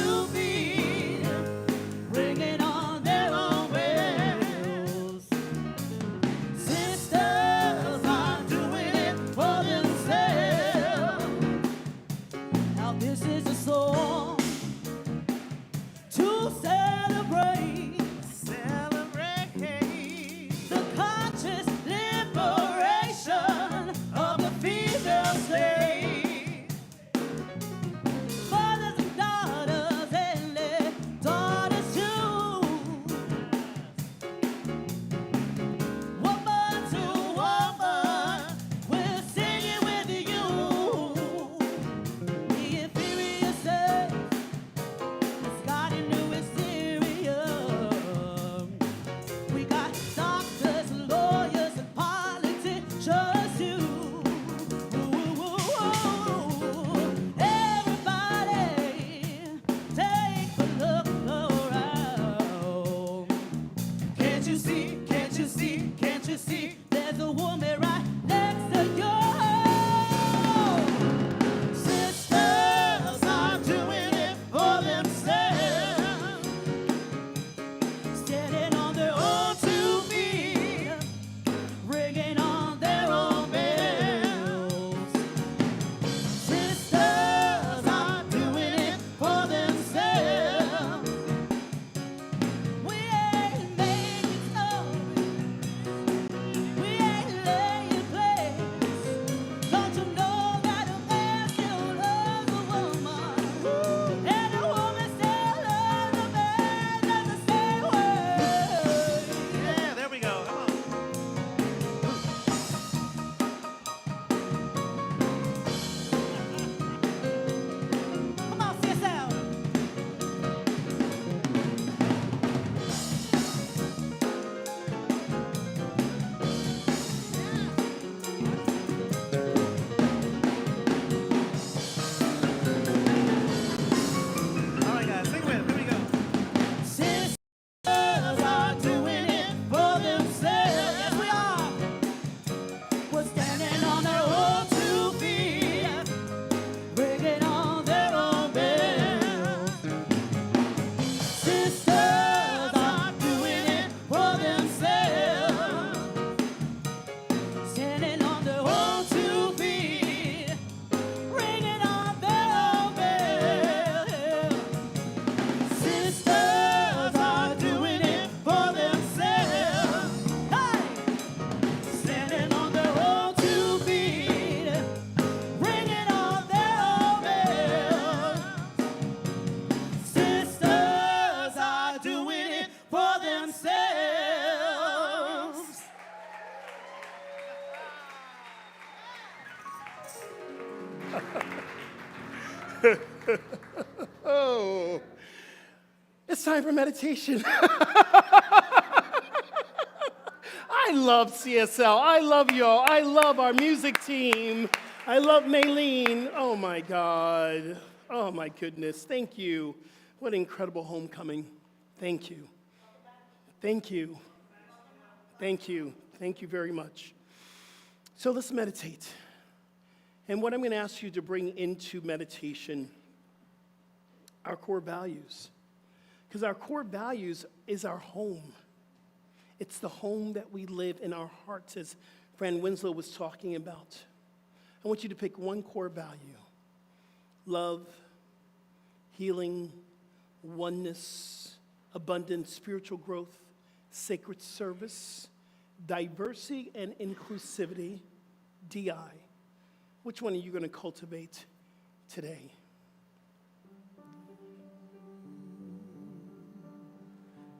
Oh, it's time for meditation. I love CSL. I love y'all. I love our music team. I love Maylene. Oh my God. Oh my goodness. Thank you. What an incredible homecoming. Thank you. Thank you. Thank you. Thank you very much. So let's meditate. And what I'm going to ask you to bring into meditation our core values. Because our core values is our home. It's the home that we live in our hearts, as Fran Winslow was talking about. I want you to pick one core value: love, healing, oneness, abundant spiritual growth, sacred service, diversity and inclusivity, DI. Which one are you going to cultivate today?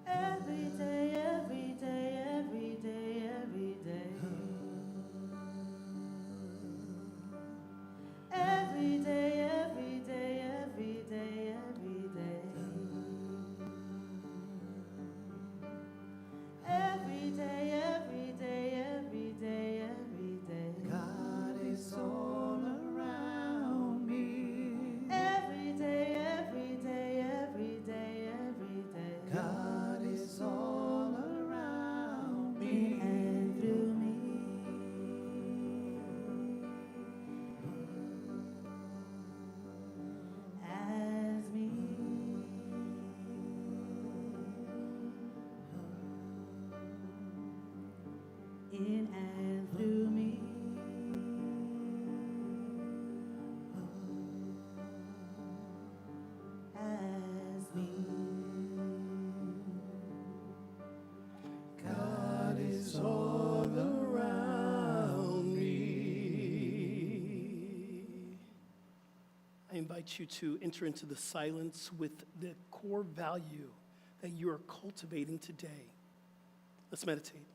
Every day, every day, every day, every day. Every day, every day, every day, every day. Every day, every day, every day, every day. God is all around me. Every day, every day, every day, every day. God is all around me and through me. As me. In and through me. As me. God is all around me. I invite you to enter into the silence with the core value that you are cultivating today. Let's meditate.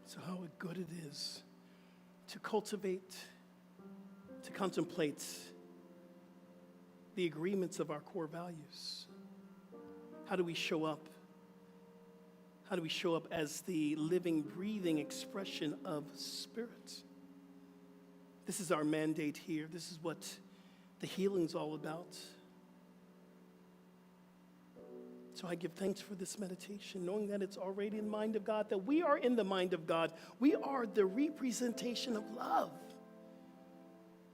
So how good it is to cultivate, to contemplate the agreements of our core values. How do we show up? How do we show up as the living, breathing expression of Spirit? This is our mandate here. This is what the healing's all about. So I give thanks for this meditation, knowing that it's already in the mind of God, that we are in the mind of God. We are the representation of love.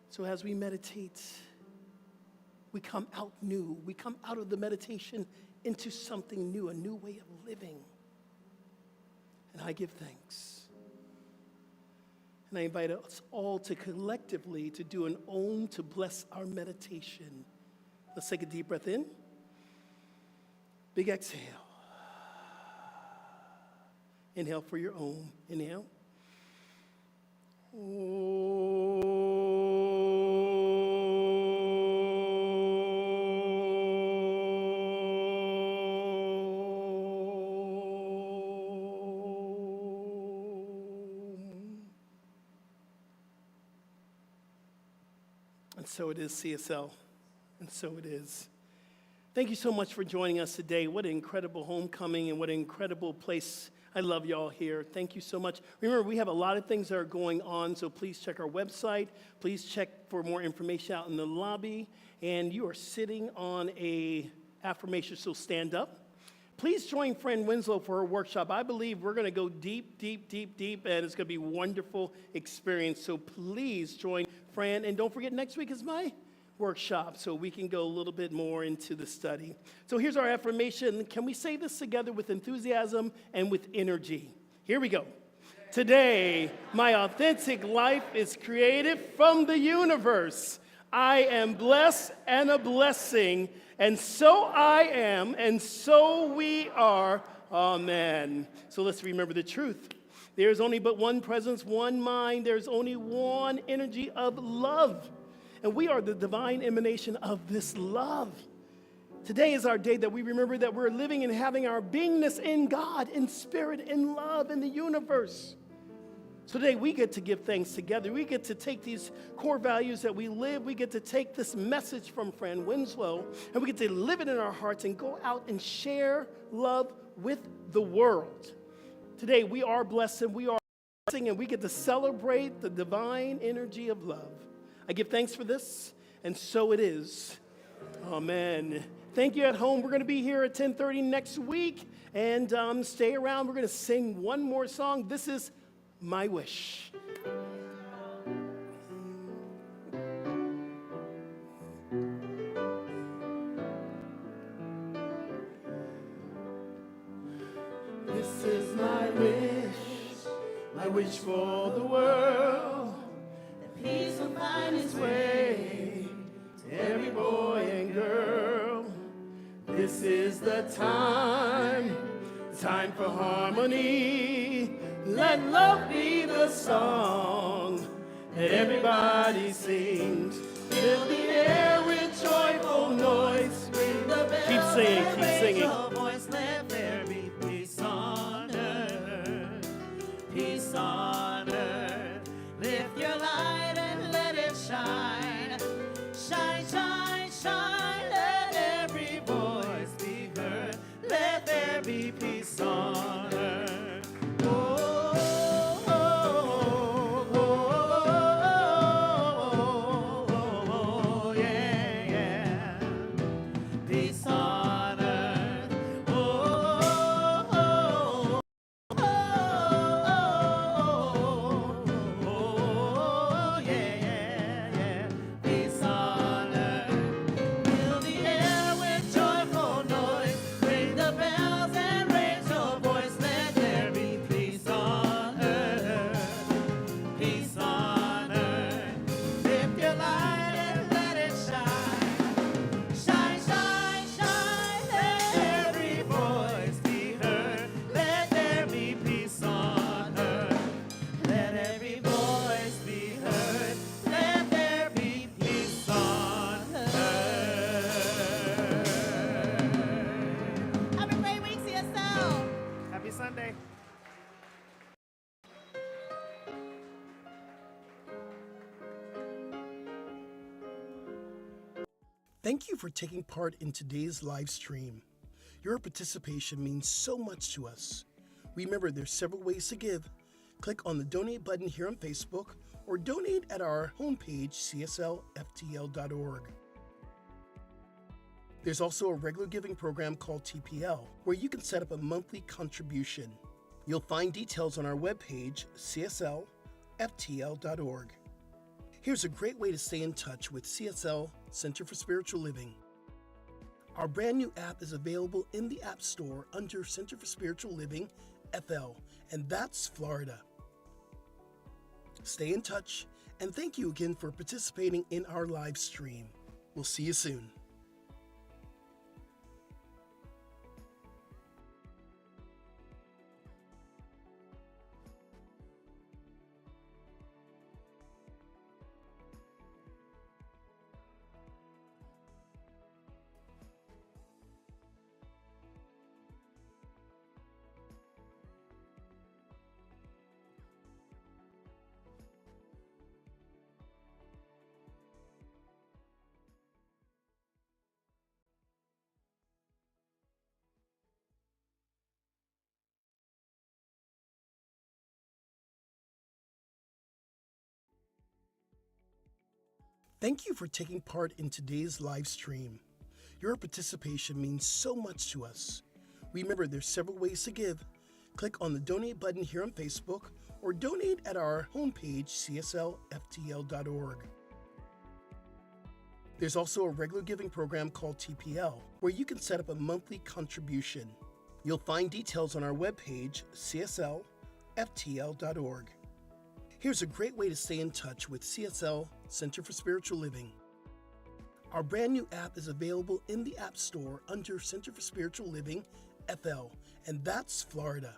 So as we meditate, we come out new. We come out of the meditation into something new, a new way of living. And I give thanks. And I invite us all to collectively to do an Om to bless our meditation. Let's take a deep breath in. Big exhale. Inhale for your Om. Inhale. And so it is, CSL. And so it is. Thank you so much for joining us today. What an incredible homecoming and what an incredible place. I love y'all here. Thank you so much. Remember, we have a lot of things that are going on, so please check our website. Please check for more information out in the lobby. And you are sitting on a affirmation, so stand up. Please join Fran Winslow for her workshop. I believe we're going to go deep, deep, deep, deep, and it's going to be a wonderful experience. So please join Fran. And don't forget, next week is my workshop, so we can go a little bit more into the study. So here's our affirmation. Can we say this together with enthusiasm and with energy? Here we go. Today, my authentic life is created from the universe. I am blessed and a blessing, and so I am, and so we are. Amen. So let's remember the truth. There's only but one presence, one mind. There's only one energy of love. And we are the divine emanation of this love. Today is our day that we remember that we're living and having our beingness in God, in spirit, in love, in the universe. So today we get to give thanks together. We get to take these core values that we live. We get to take this message from Fran Winslow, and we get to live it in our hearts and go out and share love with the world. Today we are blessed and we are blessing, and we get to celebrate the divine energy of love. I give thanks for this, and so it is. Amen. Thank you at home. We're going to be here at 10:30 next week, and stay around. We're going to sing one more song. This is My Wish. This is my wish for the world. Peace will find its Way to every boy and girl. This is the time for harmony. Let love be the song that everybody sings. Fill the air with joyful noise. Ring the bells. Keep singing, keep singing. Your voice, let there be peace on earth. Peace on earth. Lift your light and let it shine. Shine, shine, shine. Let every voice be heard. Let there be peace on earth. Oh, oh, oh, oh, oh, yeah, yeah. Peace on earth. Oh, oh, oh, oh, yeah, yeah, yeah. Peace on earth. Fill the air with joyful noise. Ring the bells and raise your voice. Let there be peace on earth. Peace on earth. Lift your light and let it shine. Shine, shine, shine. Let every voice be heard. Let there be peace on earth. Let every voice be heard. Let there be peace on earth. Have a great week, CSL. Happy Sunday. Thank you for taking part in today's live stream. Your participation means so much to us. Remember, there's several ways to give. Click on the donate button here on Facebook or donate at our homepage, cslftl.org. There's also a regular giving program called TPL, where you can set up a monthly contribution. You'll find details on our webpage, cslftl.org. Here's a great way to stay in touch with CSL Center for Spiritual Living. Our brand new app is available in the App Store under Center for Spiritual Living, FL, and that's Florida. Stay in touch, and thank you again for participating in our live stream. We'll see you soon. Thank you for taking part in today's live stream. Your participation means so much to us. Remember, there's several ways to give. Click on the donate button here on Facebook or donate at our homepage, cslftl.org. There's also a regular giving program called TPL, where you can set up a monthly contribution. You'll find details on our webpage, cslftl.org. Here's a great way to stay in touch with CSL Center for Spiritual Living. Our brand new app is available in the App Store under Center for Spiritual Living, FL, and that's Florida.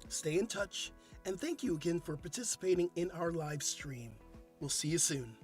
Stay in touch, and thank you again for participating in our live stream. We'll see you soon.